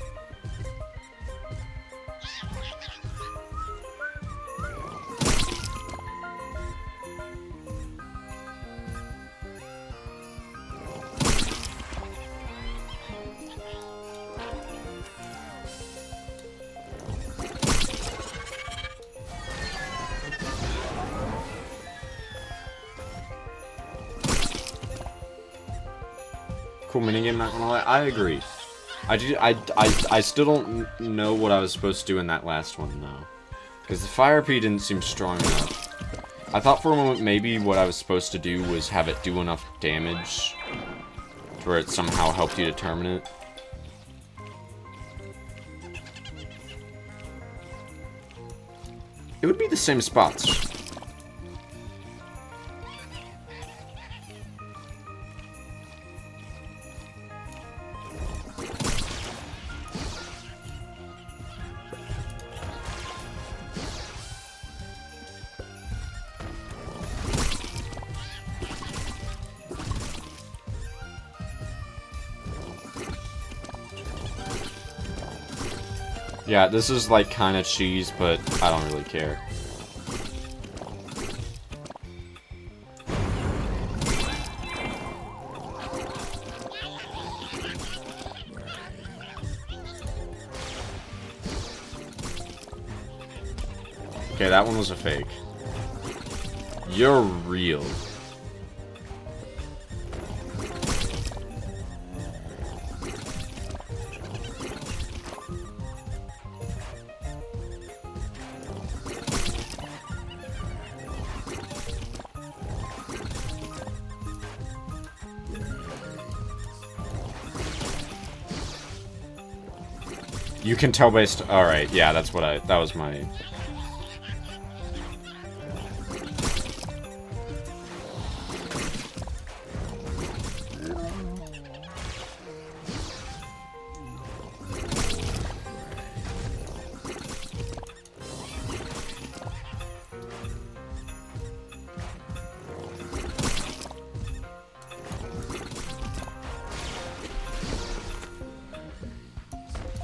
Cool minigame, not gonna lie. I agree. I still don't know what I was supposed to do in that last one, though. Because the Fire Pea didn't seem strong enough. I thought for a moment maybe what I was supposed to do was have it do enough damage to where it somehow helped you determine it. It would be the same spots. Yeah, this is like kind of cheese, but I don't really care. Okay, that one was a fake. You're real. You can tell based... Alright, yeah, that's what that was my...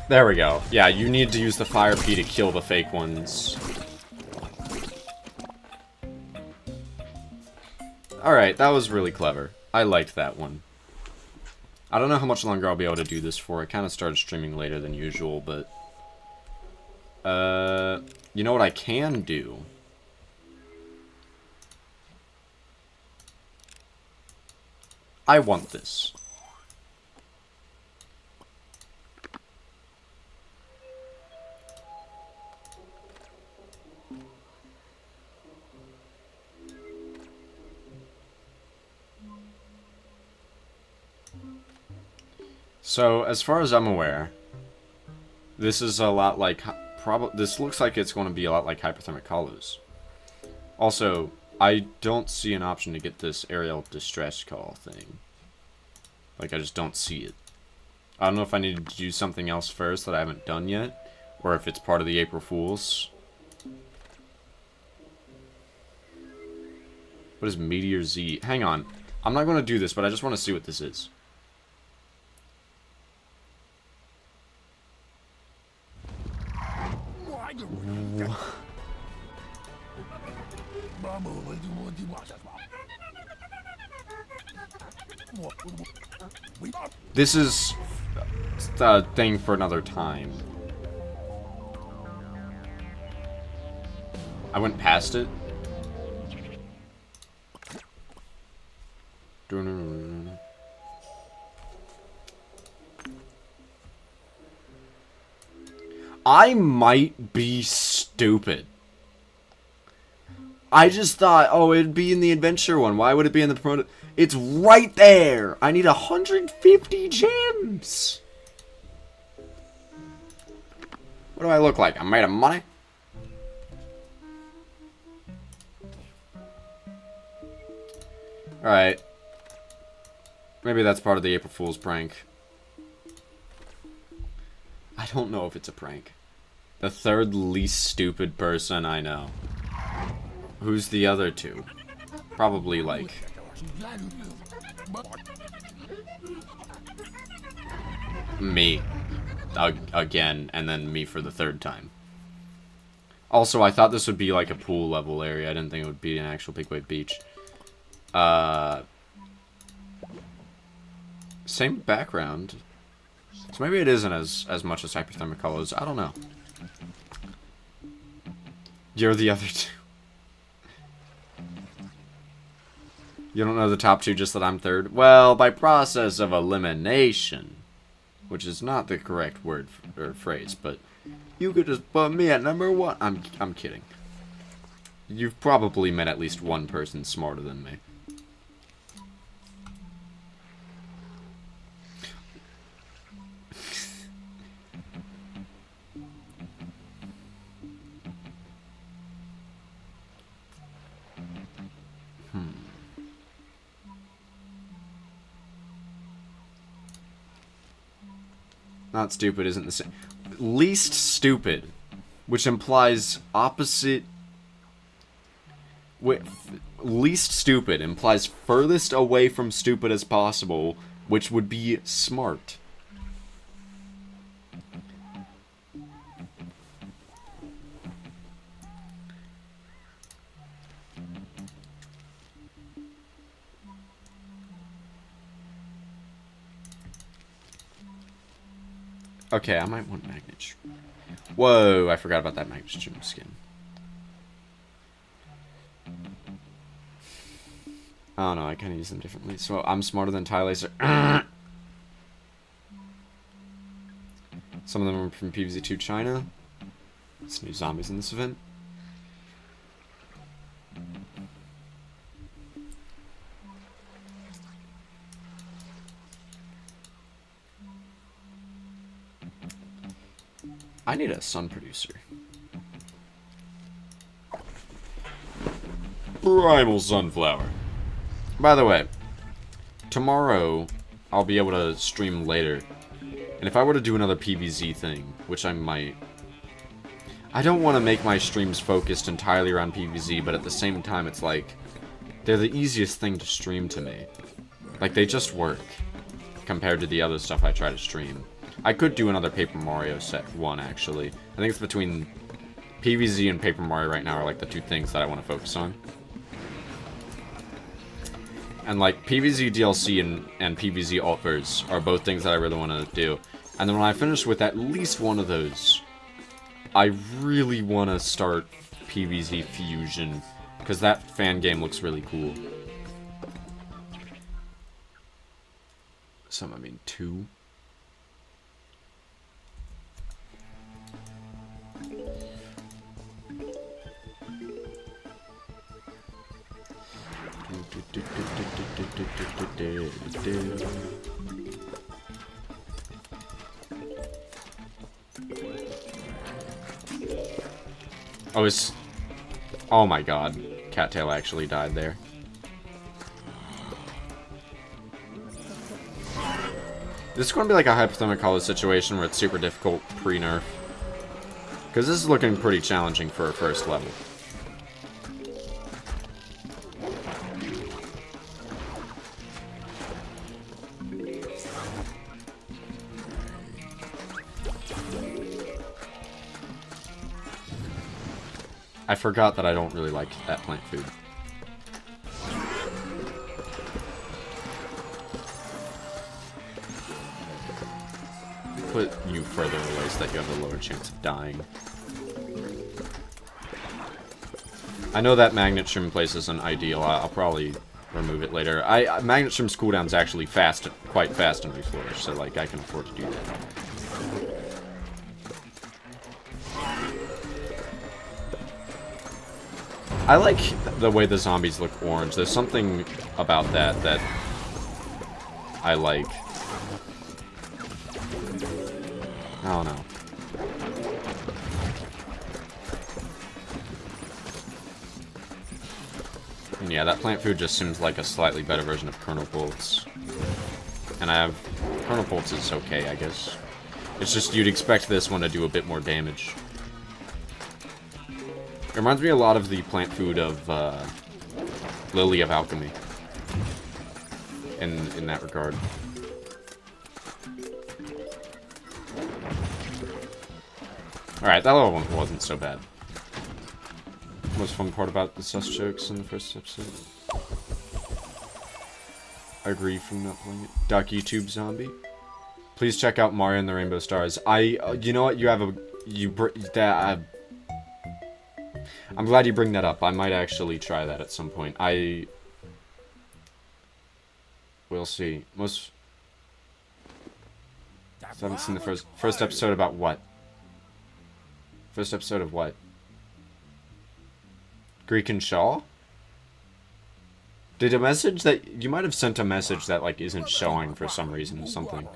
There we go. Yeah, you need to use the Fire Pea to kill the fake ones. Alright, that was really clever. I liked that one. I don't know how much longer I'll be able to do this for. I kind of started streaming later than usual, but... you know what I can do? I want this. So, as far as I'm aware, this is a lot like this looks like it's going to be a lot like Hyperthermic Hollows. Also, I don't see an option to get this aerial distress call thing. Like, I just don't see it. I don't know if I need to do something else first that I haven't done yet, or if it's part of the April Fools. What is Meteor Z? Hang on. I'm not going to do this, but I just want to see what this is. This is a thing for another time. I went past it. I might be stupid. I just thought, oh, it'd be in the adventure one. Why would it be in the promoted? It's right there. I need 150 gems. What do I look like? I'm made of money? Alright. Maybe that's part of the April Fool's prank. I don't know if it's a prank. The third least stupid person I know. Who's the other two? Probably, like... me. Again, and then me for the third time. Also, I thought this would be like a pool level area. I didn't think it would be an actual Big Wave Beach. Same background. So maybe it isn't as much as Hyperthermic Hollows. I don't know. You're the other two. You don't know the top two, just that I'm third? Well, by process of elimination. Which is not the correct word or phrase, but you could just put me at number one. I'm kidding. You've probably met at least one person smarter than me. Not stupid isn't the same. Least stupid, which implies opposite. Least stupid implies furthest away from stupid as possible, which would be smart. Okay, I might want Magnet. Whoa, I forgot about that Magnet Stream skin. I don't know, I kind of use them differently. So, I'm smarter than Ty Laser. Some of them are from PvZ2 China. Some new zombies in this event. I need a sun producer. Primal Sunflower. By the way, tomorrow I'll be able to stream later. And if I were to do another PvZ thing, which I might... I don't want to make my streams focused entirely around PvZ, but at the same time it's like... they're the easiest thing to stream to me. Like, they just work. Compared to the other stuff I try to stream. I could do another Paper Mario set one, actually. I think it's between PvZ and Paper Mario right now are like the two things that I want to focus on. And like PvZ DLC and PvZ Altverse are both things that I really want to do. And then when I finish with at least one of those, I really want to start PvZ Fusion, because that fan game looks really cool. Some, I mean, two. Oh, it's... Oh my god. Cattail actually died there. This is going to be like a hypothermic hollow situation where it's super difficult pre-nerf. Because this is looking pretty challenging for a first level. I forgot that I don't really like that plant food. Put you further away so that you have a lower chance of dying. I know that magnet shroom place isn't ideal. I'll probably remove it later. Magnet shroom's cooldown's actually fast, quite fast in Reflourished, so like I can afford to do that. I like the way the zombies look orange. There's something about that that I like. I don't know. And yeah, that plant food just seems like a slightly better version of kernel bolts. And I have... kernel bolts is okay, I guess. It's just you'd expect this one to do a bit more damage. It reminds me a lot of the plant food of Lily of Alchemy. In that regard. Alright, that little one wasn't so bad. Most fun part about the sus jokes in the first episode. I agree from not playing it. Duck YouTube zombie. Please check out Mario and the Rainbow Stars. You know what? You have a... I'm glad you bring that up. I might actually try that at some point. We'll see. Most... I haven't seen the first episode about what? First episode of what? Greek and Shaw? Did a message that... You might have sent a message that, like, isn't showing for some reason or something.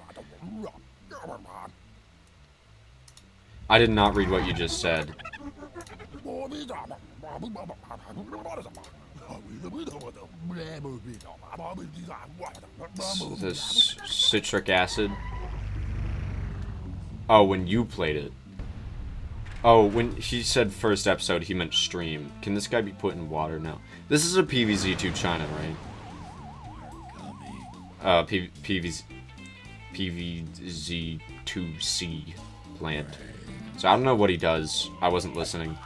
I did not read what you just said. This citric acid. Oh, when you played it. Oh, when he said first episode, he meant stream. Can this guy be put in water now? This is a PVZ2 China, right? PVZ2C plant. So I don't know what he does. I wasn't listening.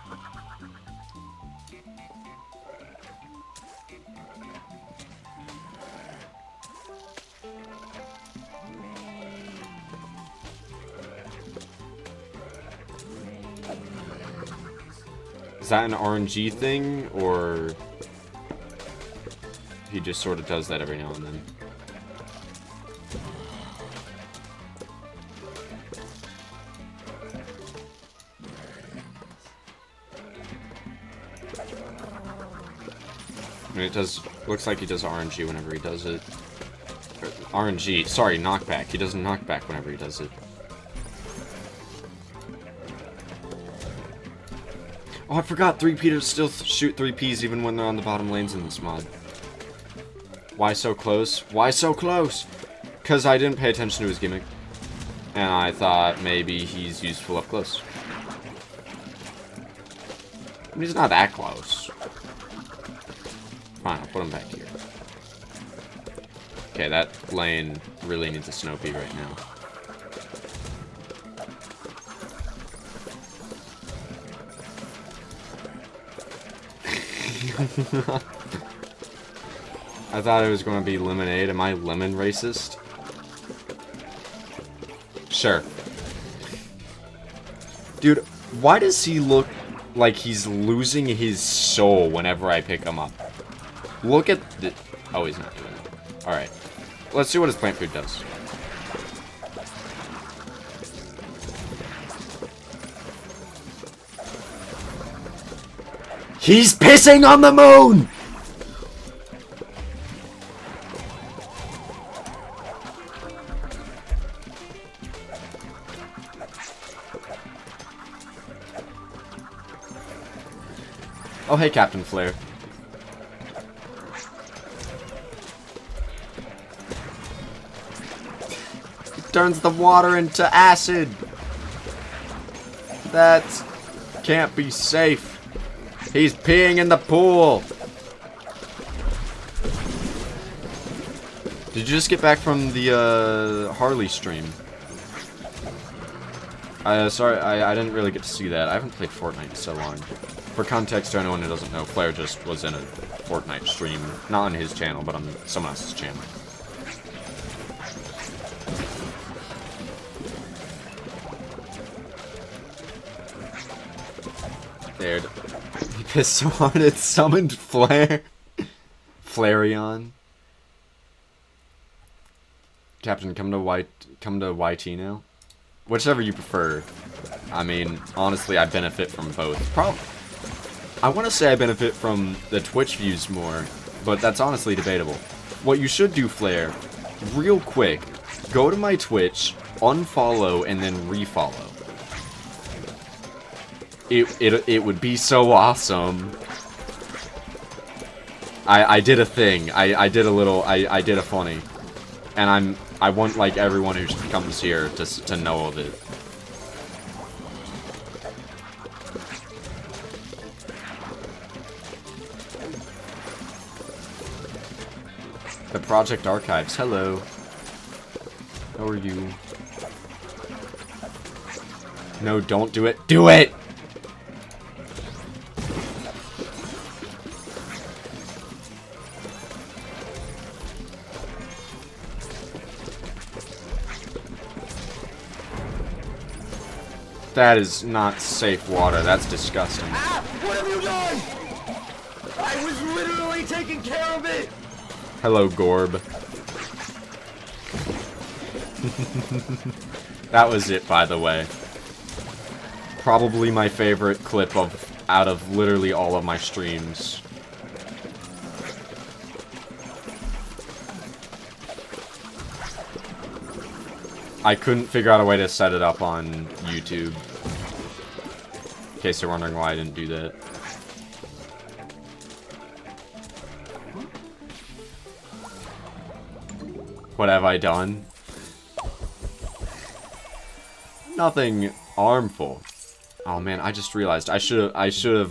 Is that an RNG thing, or he just sort of does that every now and then? I mean, it does, looks like he does RNG whenever he does it. RNG, sorry, knockback. He does knockback whenever he does it. Oh, I forgot 3P still shoot 3Ps even when they're on the bottom lanes in this mod. Why so close? Why so close? Because I didn't pay attention to his gimmick. And I thought maybe he's useful up close. I mean, he's not that close. Fine, I'll put him back here. Okay, that lane really needs a Snoopy right now. I thought it was going to be lemonade. Am I lemon racist? Sure. Dude, why does he look like he's losing his soul whenever I pick him up? Look at the... Oh, he's not doing it. Alright. Let's see what his plant food does. He's pissing on the moon! Oh, hey, Captain Flare. Turns the water into acid. That can't be safe. He's peeing in the pool. Did you just get back from the Harley stream? Sorry, I didn't really get to see that. I haven't played Fortnite in so long. For context, to anyone who doesn't know, Flair just was in a Fortnite stream. Not on his channel, but on someone else's channel. There. He pissed so hard it summoned Flair. Flareon. Captain, come to YT now. Whichever you prefer. I mean, honestly, I benefit from both. I want to say I benefit from the Twitch views more, but that's honestly debatable. What you should do, Flair, real quick, go to my Twitch, unfollow, and then refollow. It would be so awesome. I did a thing. I did a funny. And I want, like, everyone who comes here to know of it. The Project Archives, hello. How are you? No, don't do it. Do it! That is not safe water. That's disgusting. Ah! What have you done? I was literally taking care of it! Hello, Gorb. That was it, by the way. Probably my favorite clip out of literally all of my streams. I couldn't figure out a way to set it up on YouTube. In case you're wondering why I didn't do that. What have I done? Nothing harmful. Oh man, I just realized I should have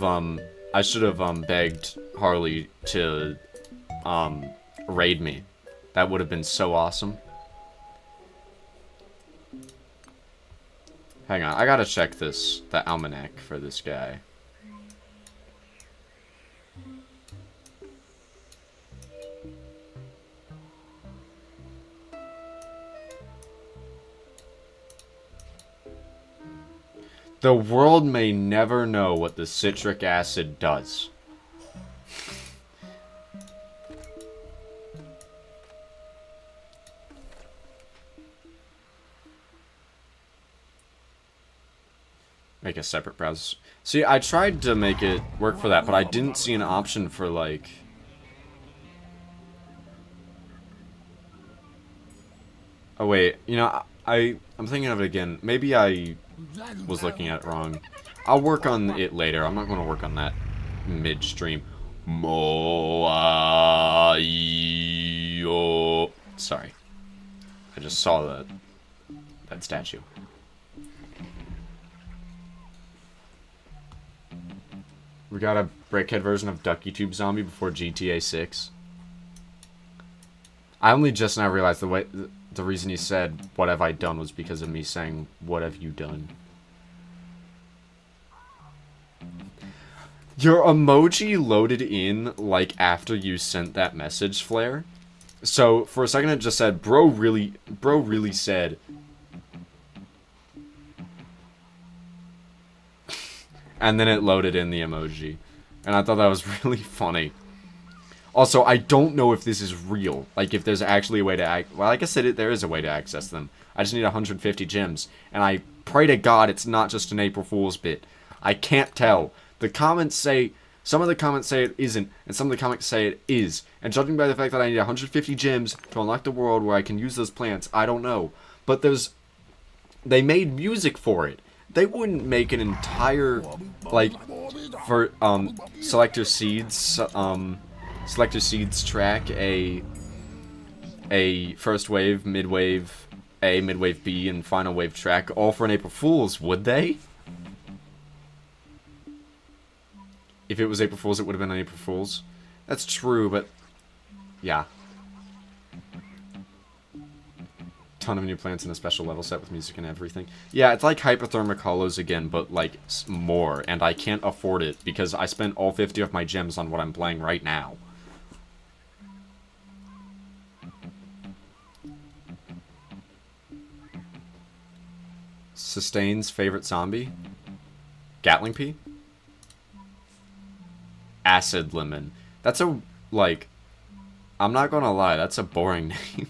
begged Harley to raid me. That would have been so awesome. Hang on, I gotta check the almanac for this guy. The world may never know what the citric acid does. Make a separate browser. See, I tried to make it work for that, but I didn't see an option for, like... Oh, wait. You know, I'm thinking of it again. Maybe I was looking at it wrong. I'll work on it later. I'm not going to work on that midstream. Sorry. I just saw that statue. We got a brickhead version of DuckyTube Zombie before GTA 6. I only just now realized the reason he said, "What have I done?" was because of me saying, "What have you done?" Your emoji loaded in, like, after you sent that message, Flare. So, for a second it just said, bro really said... And then it loaded in the emoji. And I thought that was really funny. Also, I don't know if this is real. Like, if there's actually a way to... Well, I guess there is a way to access them. I just need 150 gems. And I pray to God it's not just an April Fool's bit. I can't tell. The comments say... Some of the comments say it isn't, and some of the comments say it is. And judging by the fact that I need 150 gems to unlock the world where I can use those plants, I don't know. But there's... They made music for it. They wouldn't make an entire, like, For, Selector Seeds, Selector Seeds track a first wave, mid-wave A, mid-wave B, and final wave track, all for an April Fool's, would they? If it was April Fool's, it would have been an April Fool's. That's true, but... yeah. Ton of new plants in a special level set with music and everything. Yeah, it's like Hypothermic Hollows again, but, like, more, and I can't afford it, because I spent all 50 of my gems on what I'm playing right now. Sustain's favorite zombie? Gatling Pea? Acid Lemon. That's a, like... I'm not gonna lie, that's a boring name.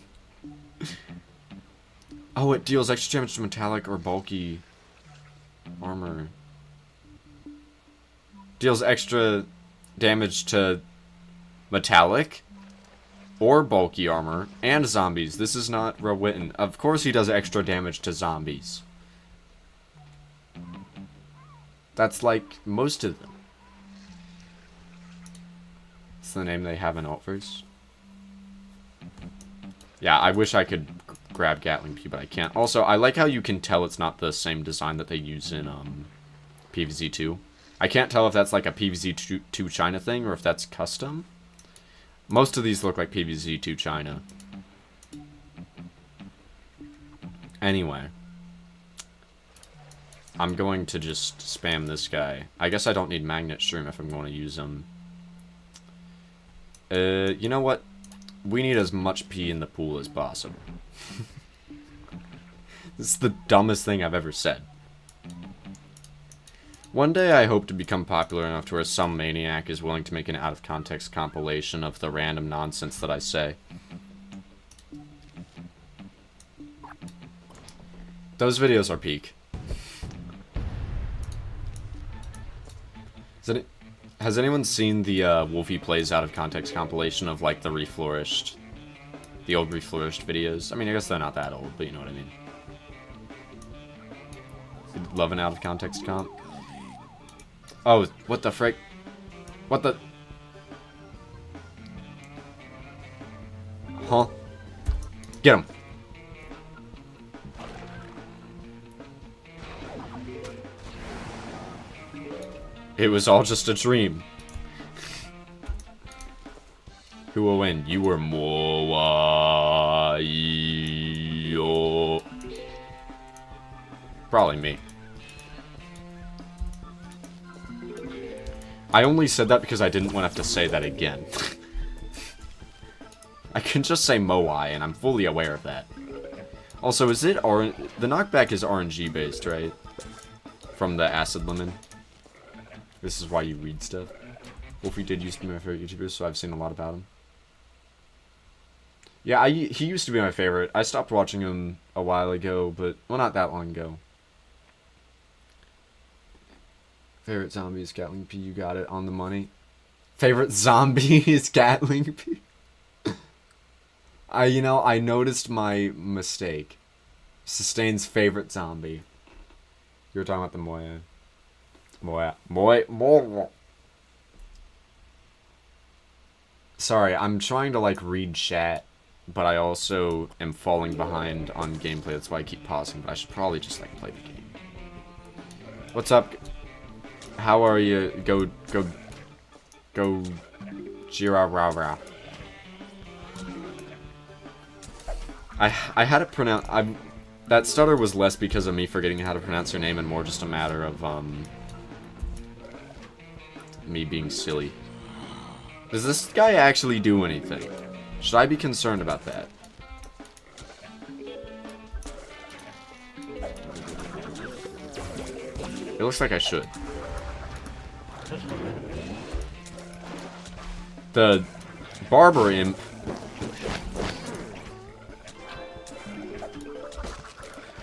Oh, it deals extra damage to metallic or bulky armor. Deals extra damage to metallic or bulky armor and zombies. This is not Rowitten. Of course he does extra damage to zombies. That's like most of them. It's the name they have in Altverse. Yeah, I wish I could grab Gatling Pea, but I can't. Also, I like how you can tell it's not the same design that they use in PvZ2. I can't tell if that's like a PvZ2 China thing or if that's custom. Most of these look like PvZ2 China. Anyway. I'm going to just spam this guy. I guess I don't need Magnet Stream if I'm going to use him. You know what? We need as much pee in the pool as possible. This is the dumbest thing I've ever said. One day I hope to become popular enough to where some maniac is willing to make an out-of-context compilation of the random nonsense that I say. Those videos are peak. Has anyone seen the Wowie plays out-of-context compilation of, like, the Reflourished? The old Reflourished videos? I mean, I guess they're not that old, but you know what I mean. Love an out-of-context comp. Oh, what the frick? What the... Huh? Get him! It was all just a dream. Who will win? You or Moa? Probably me. I only said that because I didn't want to have to say that again. I can just say Moai, and I'm fully aware of that. Also, is it the knockback is RNG based, right? From the Acid Lemon. This is why you read stuff. Wolfie did used to be my favorite YouTuber, so I've seen a lot about him. Yeah, he used to be my favorite. I stopped watching him a while ago, but... well, not that long ago. Favorite zombie is Gatling Pea. You got it on the money. Favorite zombie is Gatling Pea. You know, I noticed my mistake. Sustain's favorite zombie. You were talking about the Moya. Moya. Sorry, I'm trying to, like, read chat, but I also am falling behind on gameplay. That's why I keep pausing, but I should probably just, like, play the game. What's up? How are you? Go, Jira Ra Ra. I had to pronounce... that stutter was less because of me forgetting how to pronounce her name and more just a matter of, me being silly. Does this guy actually do anything? Should I be concerned about that? It looks like I should. The Barber Imp.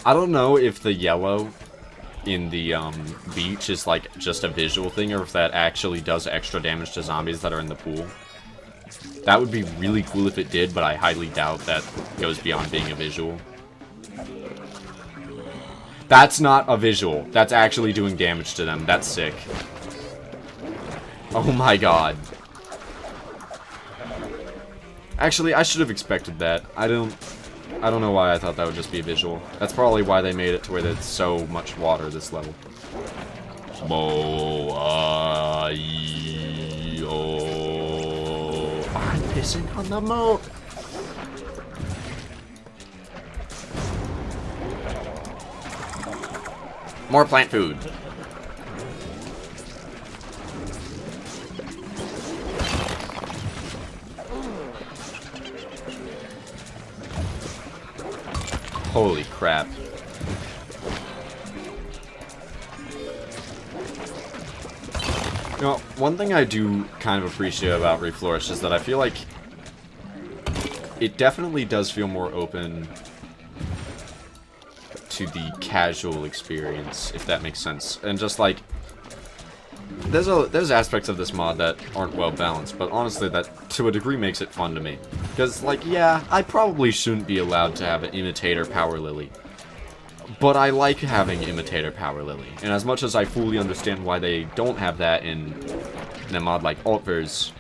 I don't know if the yellow in the beach is like just a visual thing or if that actually does extra damage to zombies that are in the pool. That would be really cool if it did, but I highly doubt that goes beyond being a visual. That's not a visual. That's actually doing damage to them. That's sick. Oh my god. Actually, I should have expected that. I don't know why I thought that would just be a visual. That's probably why they made it to where there's so much water this level. I'm pissing on the moat. More plant food. Holy crap. You know, one thing I do kind of appreciate about Reflourished is that I feel like it definitely does feel more open to the casual experience, if that makes sense. And just like, there's aspects of this mod that aren't well balanced, but honestly that to a degree makes it fun to me. Because like, yeah, I probably shouldn't be allowed to have an imitator power lily, but I like having imitator power lily. And as much as I fully understand why they don't have that in a mod like Altverse,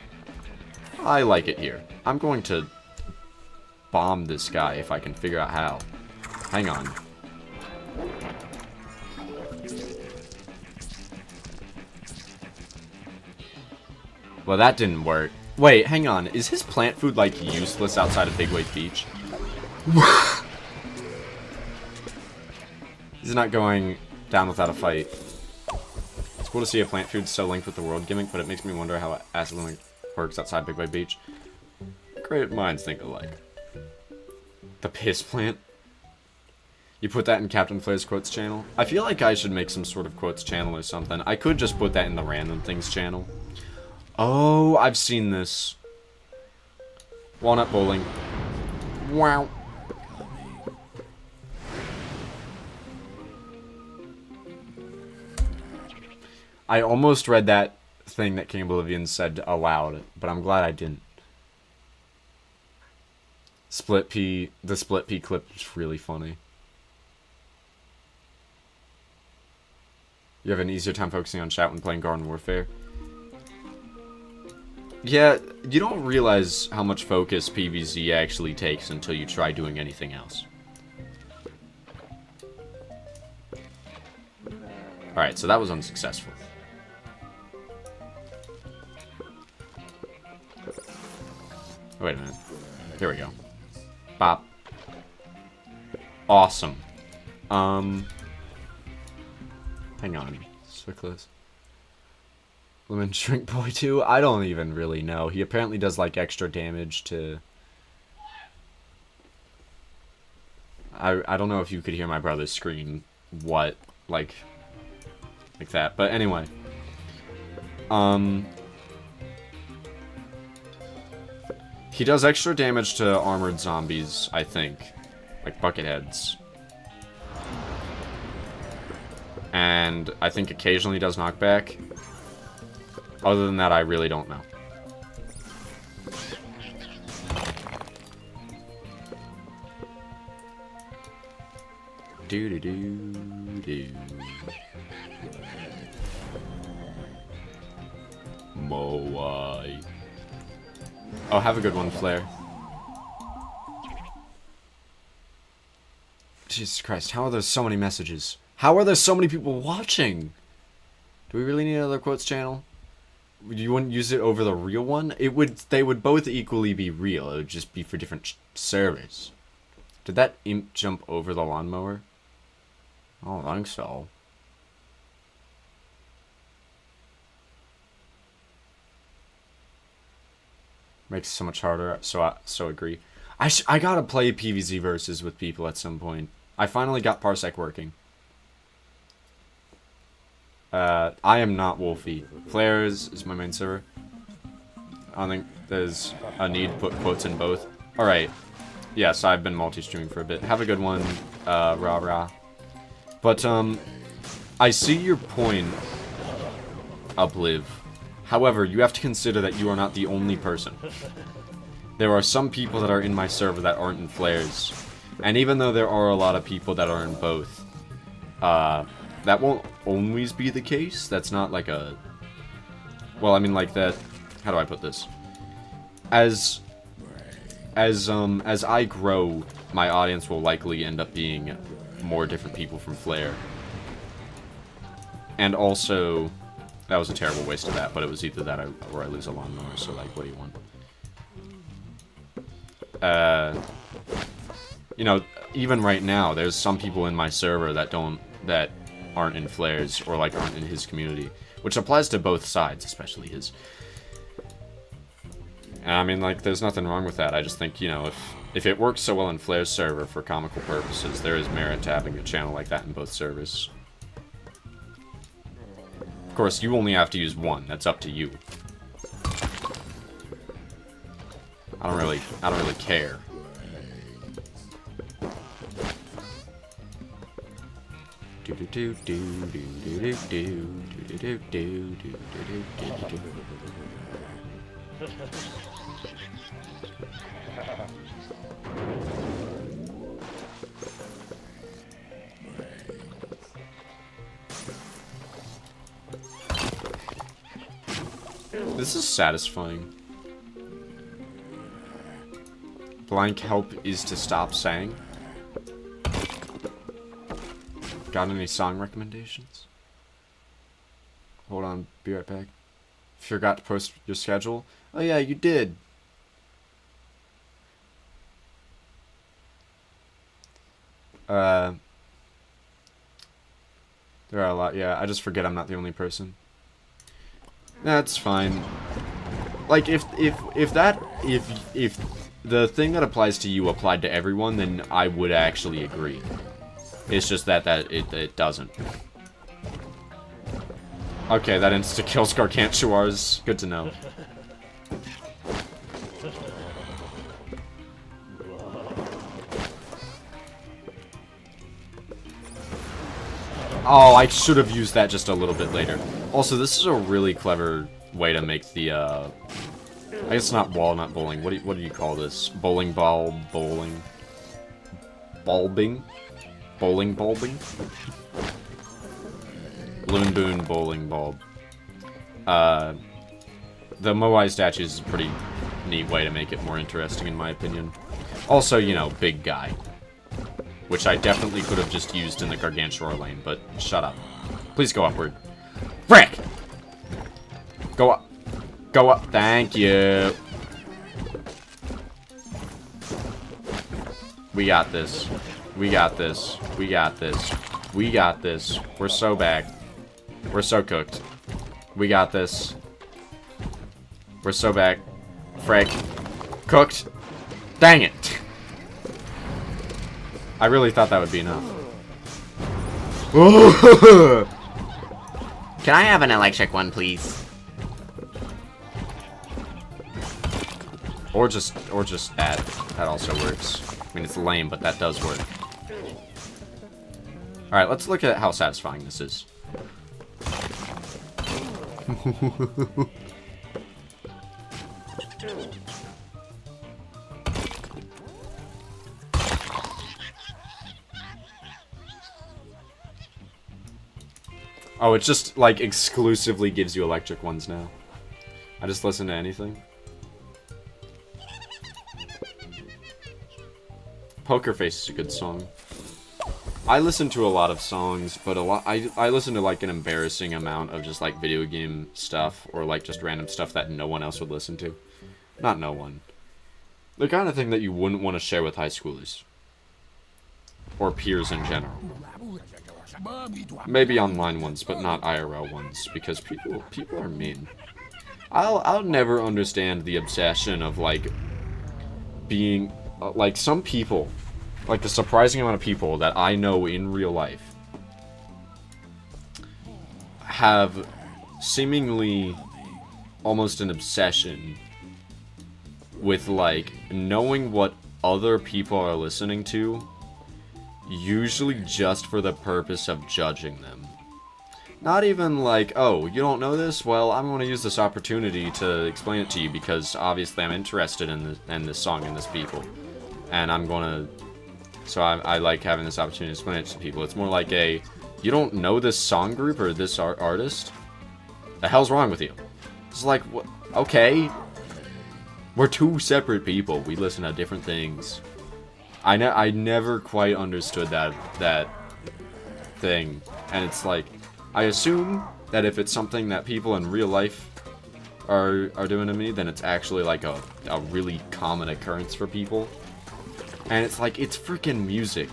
I like it here. I'm going to bomb this guy if I can figure out how. Hang on. Well, that didn't work. Wait, hang on. Is his plant food, like, useless outside of Big Wave Beach? He's not going down without a fight. It's cool to see a plant food so linked with the world gimmick, but it makes me wonder how acid link works outside Big Wave Beach. Great minds think alike. The piss plant? You put that in Captain Flair's quotes channel? I feel like I should make some sort of quotes channel or something. I could just put that in the random things channel. Oh, I've seen this. Walnut bowling. Wow. I almost read that thing that King Oblivion said aloud, but I'm glad I didn't. The split pea clip is really funny. You have an easier time focusing on chat when playing Garden Warfare? Yeah, you don't realize how much focus PvZ actually takes until you try doing anything else. Alright, so that was unsuccessful. Wait a minute. Here we go. Bop. Awesome. Hang on. Swickless. Lemon Shrink Boy 2? I don't even really know. He apparently does, like, extra damage to... I don't know if you could hear my brother scream what, like that. But anyway. He does extra damage to armored zombies, I think. Like bucketheads. And I think occasionally does knockback. Other than that, I really don't know. Do-do-do-do. Wowie. Oh, have a good one, Flare. Jesus Christ, how are there so many messages? How are there so many people watching? Do we really need another quotes channel? You wouldn't use it over the real one? They would both equally be real. It would just be for different servers. Did that imp jump over the lawnmower? I don't think so. Makes it so much harder, so I agree. I gotta play PvZ versus with people at some point. I finally got Parsec working. I am not Wolfie. Flares is my main server. I don't think there's a need to put quotes in both. Alright. Yes, I've been multi-streaming for a bit. Have a good one, rah-rah. But, I see your point, Uplive. However, you have to consider that you are not the only person. There are some people that are in my server that aren't in Flares. And even though there are a lot of people that are in both, that won't always be the case. That's not like a Well, I mean, like, that... How do I put this? As I grow, my audience will likely end up being more different people from Flare. And also, that was a terrible waste of that, but it was either that or I lose a lawnmower, so, like, what do you want? You know, even right now, there's some people in my server that aren't in Flare's, or, like, aren't in his community. Which applies to both sides, especially his. And I mean, like, there's nothing wrong with that. I just think, you know, if it works so well in Flare's server for comical purposes, there is merit to having a channel like that in both servers. Of course, you only have to use one. That's up to you. I don't really care. Do do do do do do do do do do do do do. This is satisfying. Blank help is to stop saying. Got any song recommendations? Hold on, be right back. Forgot to post your schedule? Oh yeah, you did. There are a lot, yeah, I just forget I'm not the only person. That's fine. Like, if the thing that applies to you applied to everyone, then I would actually agree. It's just that it doesn't. Okay, that insta-kills Gargantuars. Good to know. Oh, I should have used that just a little bit later. Also, this is a really clever way to make the, I guess not walnut bowling. What do you call this? Bowling ball bowling? Bulbing? Bowling bulbing? Loon Boon bowling bulb. The Wowie statues is a pretty neat way to make it more interesting, in my opinion. Also, you know, big guy. Which I definitely could have just used in the Gargantuar lane, but shut up. Please go upward. Frick! Go up. Go up. Thank you. We got this. We got this. We got this. We got this. We're so back. We're so cooked. We got this. We're so back. Frick. Cooked. Dang it. I really thought that would be enough. Can I have an electric one, please? Or just that. That also works. I mean, it's lame, but that does work. Alright, let's look at how satisfying this is. Oh, it just, like, exclusively gives you electric ones now. I just listen to anything. Poker Face is a good song. I listen to a lot of songs, but I listen to, like, an embarrassing amount of just, like, video game stuff, or, like, just random stuff that no one else would listen to. Not no one. The kind of thing that you wouldn't want to share with high schoolers. Or peers in general. Maybe online ones, but not IRL ones, because people are mean. I'll never understand the obsession of, like, being, like, some people, like, the surprising amount of people that I know in real life have seemingly almost an obsession with, like, knowing what other people are listening to, usually just for the purpose of judging them. Not even like, oh, you don't know this? Well, I'm going to use this opportunity to explain it to you because obviously I'm interested in this song and this people. And I'm going to... So I like having this opportunity to explain it to people. It's more like a, you don't know this song group or this artist? The hell's wrong with you? It's like, what? Okay. We're two separate people. We listen to different things. I never quite understood that thing. And it's like, I assume that if it's something that people in real life are doing to me, then it's actually like a really common occurrence for people. And it's like, it's freaking music.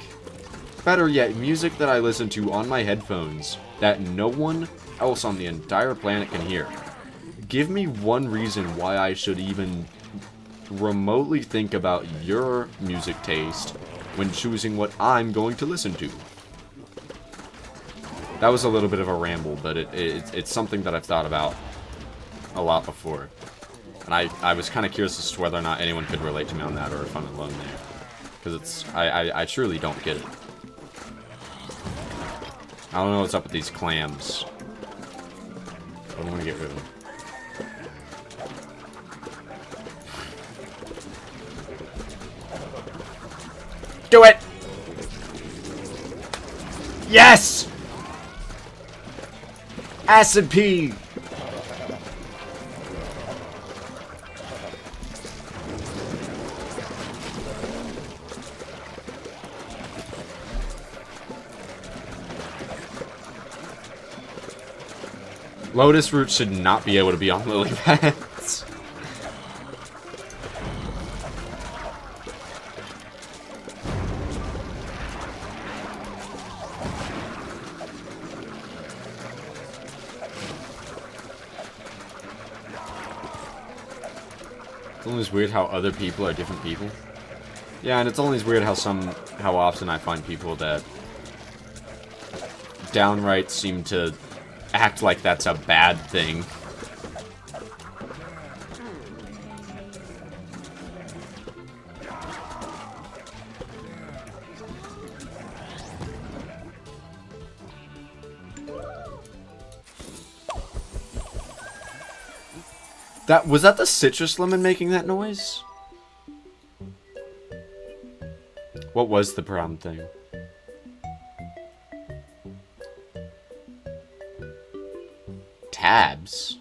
Better yet, music that I listen to on my headphones that no one else on the entire planet can hear. Give me one reason why I should even remotely think about your music taste when choosing what I'm going to listen to. That was a little bit of a ramble, but it's something that I've thought about a lot before. And I was kind of curious as to whether or not anyone could relate to me on that, or if I'm alone there. Because I truly don't get it. I don't know what's up with these clams. But I'm gonna get rid of them. Do it! Yes! Acid pea! Lotus root should not be able to be on lily pads. It's always weird how other people are different people. Yeah, and it's always weird how often I find people that downright seem to act like that's a bad thing. Was that the citrus lemon making that noise? What was the problem thing? Tabs?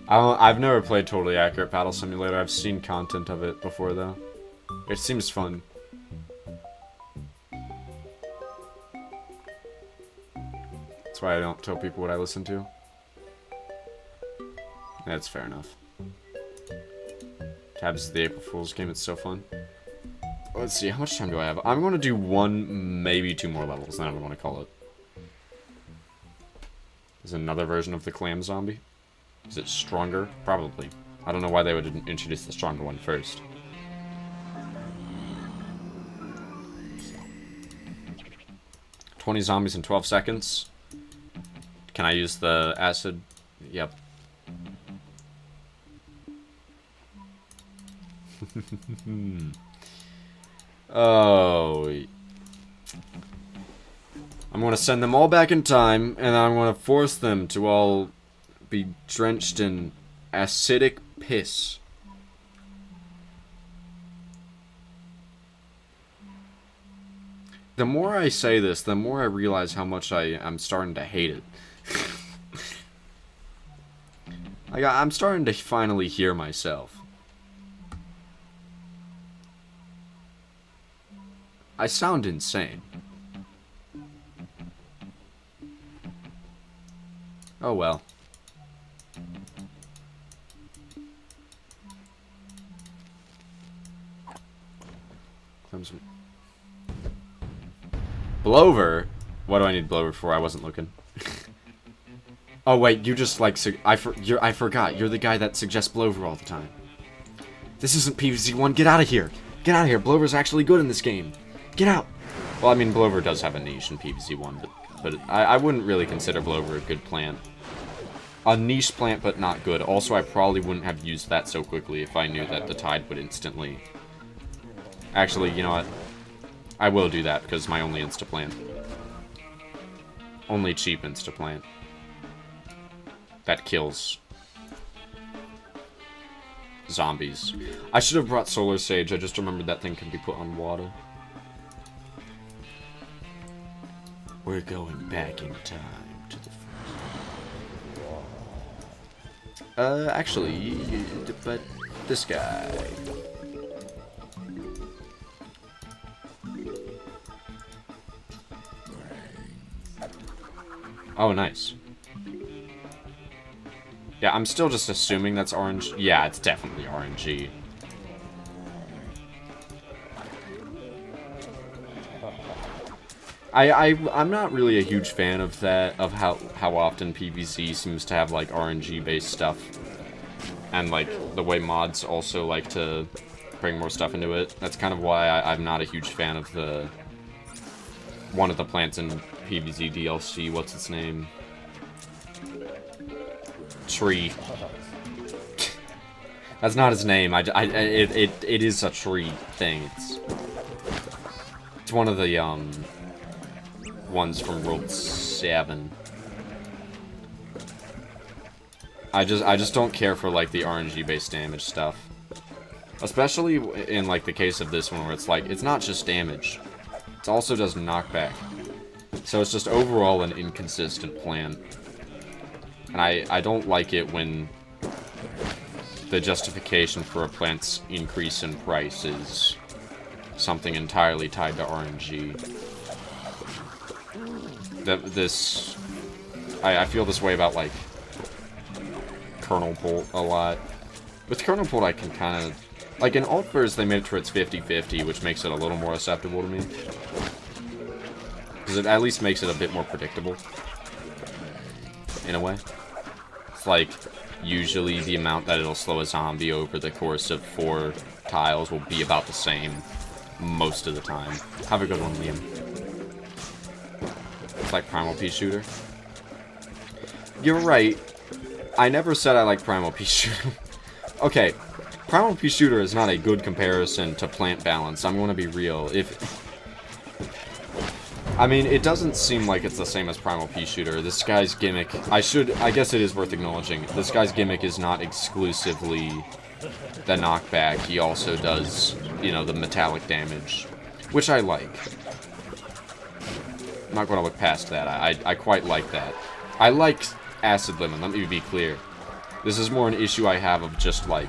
I've never played Totally Accurate Paddle Simulator. I've seen content of it before, though. It seems fun. That's why I don't tell people what I listen to. That's fair enough. Tabs is the April Fool's game. It's so fun. Let's see, how much time do I have? I'm going to do one, maybe two more levels, then I'm going to call it. Is another version of the clam zombie? Is it stronger? Probably. I don't know why they would introduce the stronger one first. "20 zombies in 12 seconds. Can I use the acid? Yep. Oh. I'm going to send them all back in time, and I'm going to force them to all be drenched in acidic piss. The more I say this, the more I realize how much I'm starting to hate it. I'm starting to finally hear myself. I sound insane. Oh well. Blover? What do I need Blover for? I wasn't looking. Oh wait, you just like I forgot. You're the guy that suggests Blover all the time. This isn't PvZ1. Get out of here. Get out of here. Blover's actually good in this game. Get out. Well, I mean, Blover does have a niche in PvZ1, but I wouldn't really consider Blover a good plant. A niche plant, but not good. Also, I probably wouldn't have used that so quickly if I knew that the tide would instantly... Actually, you know what? I will do that, because my only insta-plant. Only cheap insta-plant. That kills zombies. I should have brought Solar Sage. I just remembered that thing can be put on water. We're going back in time to the actually, but this guy. Oh, nice. Yeah, I'm still just assuming that's orange. Yeah, it's definitely RNG. I'm not really a huge fan of that, of how often PvZ seems to have, like, RNG-based stuff. And, like, the way mods also like to bring more stuff into it. That's kind of why I'm not a huge fan of the... one of the plants in PvZ DLC, what's its name? Tree. That's not his name, it is a tree thing. It's one of the, ones from World 7. I just don't care for, like, the RNG-based damage stuff. Especially in, like, the case of this one, where it's like, it's not just damage. It also does knockback. So it's just overall an inconsistent plan. And I don't like it when the justification for a plant's increase in price is something entirely tied to RNG. I feel this way about, like, Kernel Bolt a lot. With Kernel Bolt, I can kind of... like, in Altverse, they made it to where it's 50-50, which makes it a little more acceptable to me. Because it at least makes it a bit more predictable. In a way. It's like, usually the amount that it'll slow a zombie over the course of 4 tiles will be about the same most of the time. Have a good one, Liam. It's like Primal Pea Shooter. You're right. I never said I like Primal Pea Shooter. Okay, Primal Pea Shooter is not a good comparison to Plant Balance. I'm gonna be real. I mean, it doesn't seem like it's the same as Primal Pea Shooter. This guy's gimmick... I guess it is worth acknowledging. This guy's gimmick is not exclusively the knockback. He also does, you know, the metallic damage. Which I like. I'm not gonna look past that. I quite like that. I like Acid Lemon, let me be clear. This is more an issue I have of just, like,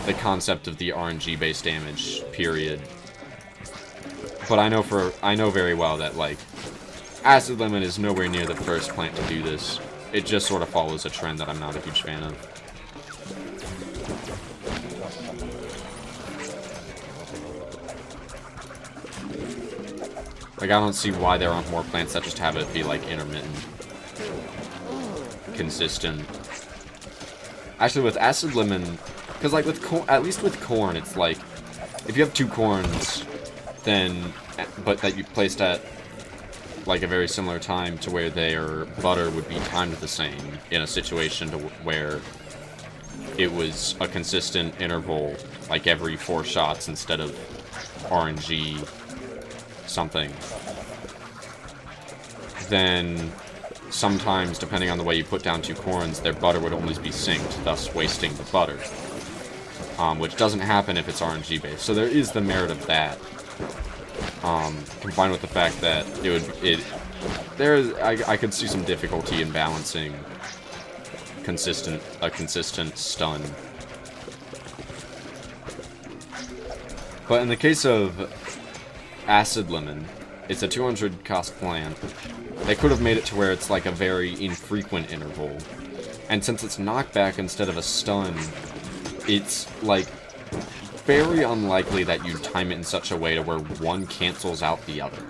the concept of the RNG-based damage, period. But I know very well that, like, Acid Lemon is nowhere near the first plant to do this. It just sort of follows a trend that I'm not a huge fan of. Like, I don't see why there aren't more plants that just have it be, like, intermittent. Consistent. Actually, with Acid Lemon, because, like, with corn, at least with corn, it's like, if you have 2 corns, then, but that you placed at, like, a very similar time to where their butter would be timed the same, in a situation to where it was a consistent interval, like, every 4 shots instead of RNG something, then sometimes, depending on the way you put down 2 corns, their butter would always be synced, thus wasting the butter. Which doesn't happen if it's RNG-based. So there is the merit of that. Combined with the fact that I could see some difficulty in balancing a consistent stun. But in the case of Acid Lemon, it's a 200 cost plant. They could have made it to where it's like a very infrequent interval. And since it's knockback instead of a stun, it's like very unlikely that you time it in such a way to where one cancels out the other.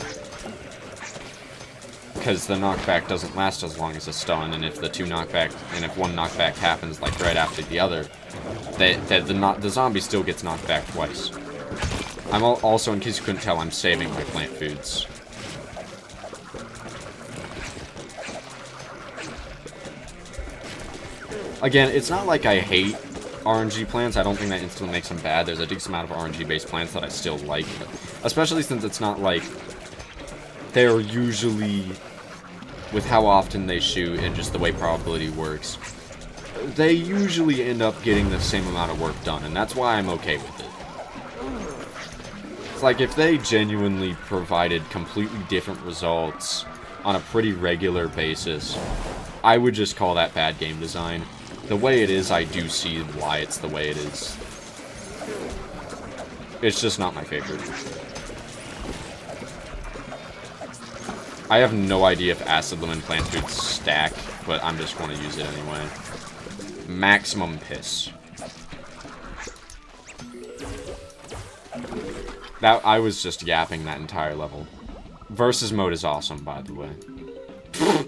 Because the knockback doesn't last as long as a stun, and if if one knockback happens like right after the other, the zombie still gets knocked back twice. I'm also, in case you couldn't tell, I'm saving my plant foods. Again, it's not like I hate RNG plants. I don't think that instantly makes them bad. There's a decent amount of RNG-based plants that I still like. Especially since it's not like they're usually, with how often they shoot and just the way probability works, they usually end up getting the same amount of work done, and that's why I'm okay with it. It's like, if they genuinely provided completely different results on a pretty regular basis, I would just call that bad game design. The way it is, I do see why it's the way it is. It's just not my favorite. I have no idea if acid lemon plant foods stack, but I'm just going to use it anyway. Maximum piss. That I was just yapping that entire level. Versus mode is awesome, by the way.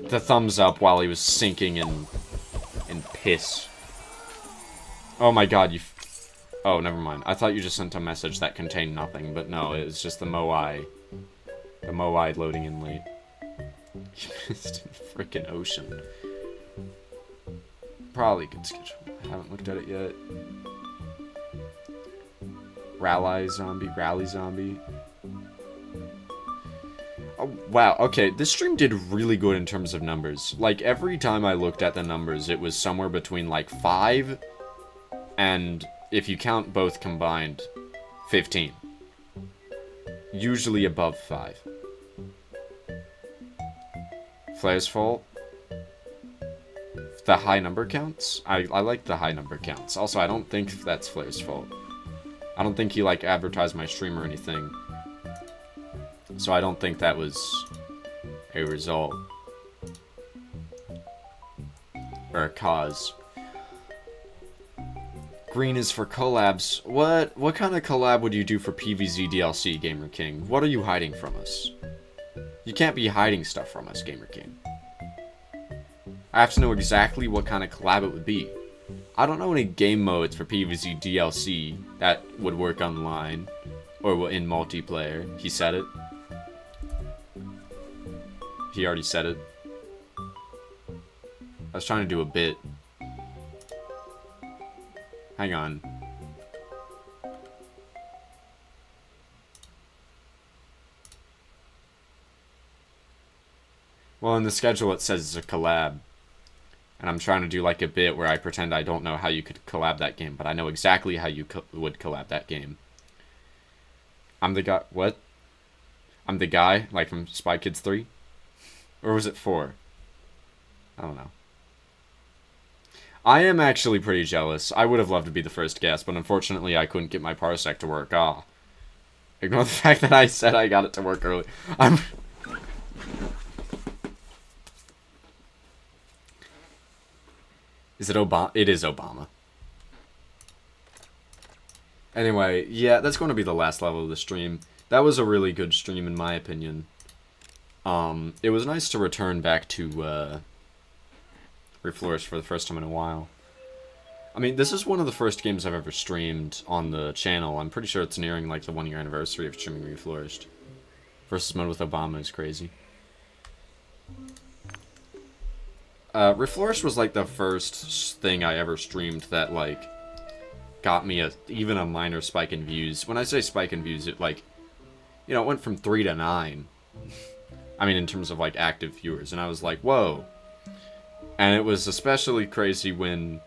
The thumbs up while he was sinking in piss. Oh my god, you... Oh, never mind. I thought you just sent a message that contained nothing, but no, it was just the Moai. The Moai loading in late. You missed in the frickin' ocean. Probably good schedule. I haven't looked at it yet. Rally zombie. Oh, wow, okay, this stream did really good in terms of numbers. Like, every time I looked at the numbers, it was somewhere between, like, 5 and, if you count both combined, 15. Usually above 5. Flair's fault? The high number counts? I like the high number counts. Also, I don't think that's Flair's fault. I don't think he, like, advertised my stream or anything. So I don't think that was a result. Or a cause. Green is for collabs. What kind of collab would you do for PvZ DLC, Gamer King? What are you hiding from us? You can't be hiding stuff from us, Gamer King. I have to know exactly what kind of collab it would be. I don't know any game modes for PvZ DLC that would work online. Or in multiplayer. He said it. He already said it. I was trying to do a bit. Hang on. Well, in the schedule it says it's a collab. And I'm trying to do like a bit where I pretend I don't know how you could collab that game, but I know exactly how you would collab that game. I'm the guy... What? I'm the guy, like from Spy Kids 3? Or was it 4? I don't know. I am actually pretty jealous. I would have loved to be the first guest, but unfortunately I couldn't get my parsec to work. Ah. Ignore the fact that I said I got it to work early. Is it Obama? It is Obama. Anyway, yeah, that's going to be the last level of the stream. That was a really good stream in my opinion. It was nice to return back to, Reflourished for the first time in a while. I mean, this is one of the first games I've ever streamed on the channel. I'm pretty sure it's nearing, like, the 1-year anniversary of streaming Reflourished. Versus mode with Obama is crazy. Reflourished was, like, the first thing I ever streamed that, like, got me even a minor spike in views. When I say spike in views, it, like, you know, it went from 3 to 9. I mean, in terms of, like, active viewers. And I was like, whoa. And it was especially crazy when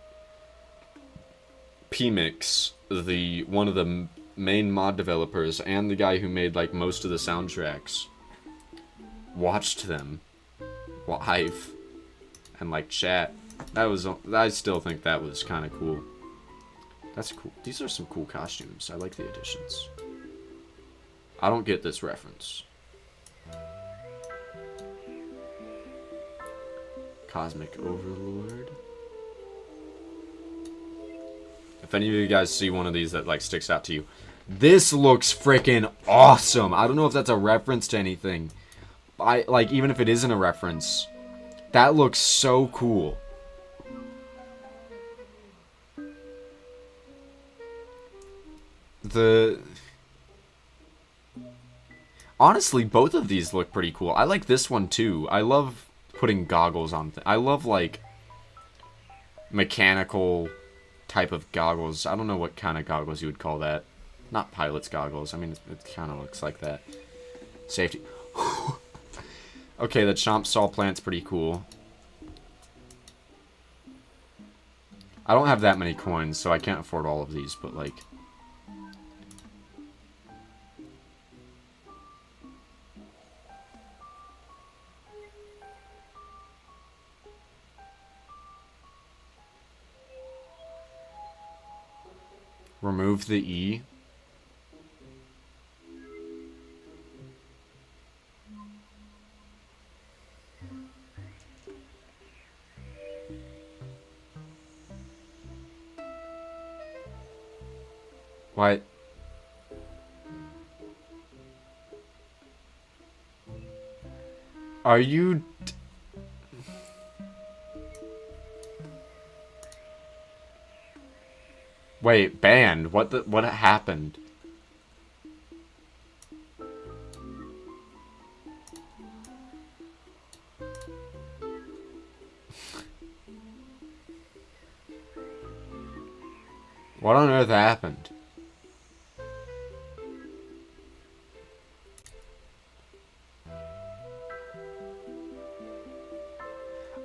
PMix, one of the main mod developers, and the guy who made, like, most of the soundtracks, watched them live and, like, chat. I still think that was kind of cool. That's cool. These are some cool costumes. I like the additions. I don't get this reference. Cosmic Overlord. If any of you guys see one of these that, like, sticks out to you, this looks freaking awesome. I don't know if that's a reference to anything. Like, even if it isn't a reference, that looks so cool. Honestly, both of these look pretty cool. I like this one, too. I love putting goggles on. I love, like, mechanical type of goggles. I don't know what kind of goggles you would call that. Not pilot's goggles. I mean, it kind of looks like that. Safety. Okay, the Chomp Saw plant's pretty cool. I don't have that many coins, so I can't afford all of these, but, like... Remove the E. What? Are you... Wait, banned? What happened? What on earth happened?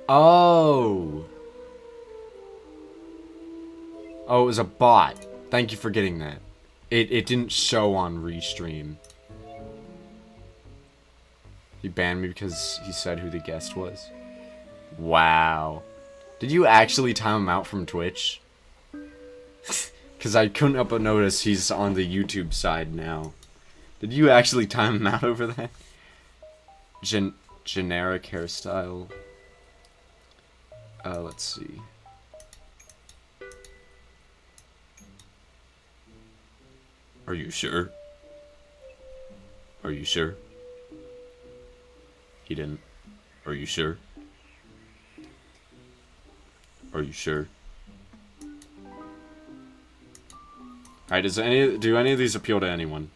Oh. Oh, it was a bot. Thank you for getting that. It didn't show on Restream. He banned me because he said who the guest was. Wow. Did you actually time him out from Twitch? Because I couldn't help but notice he's on the YouTube side now. Did you actually time him out over that? Generic hairstyle. Let's see. Are you sure? Are you sure? He didn't. Are you sure? Are you sure? Alright, do any of these appeal to anyone?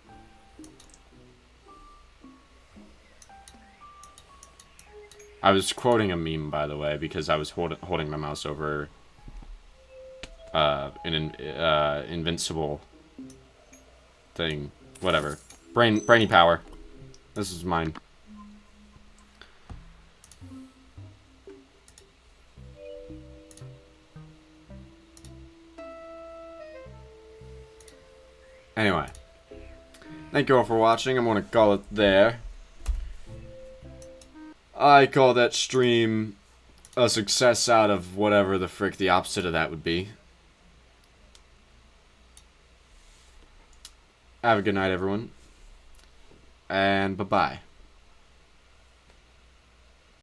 I was quoting a meme, by the way, because I was holding my mouse over an invincible thing. Whatever. Brainy power. This is mine. Anyway. Thank you all for watching. I'm gonna call it there. I call that stream a success out of whatever the frick the opposite of that would be. Have a good night, everyone. And bye-bye.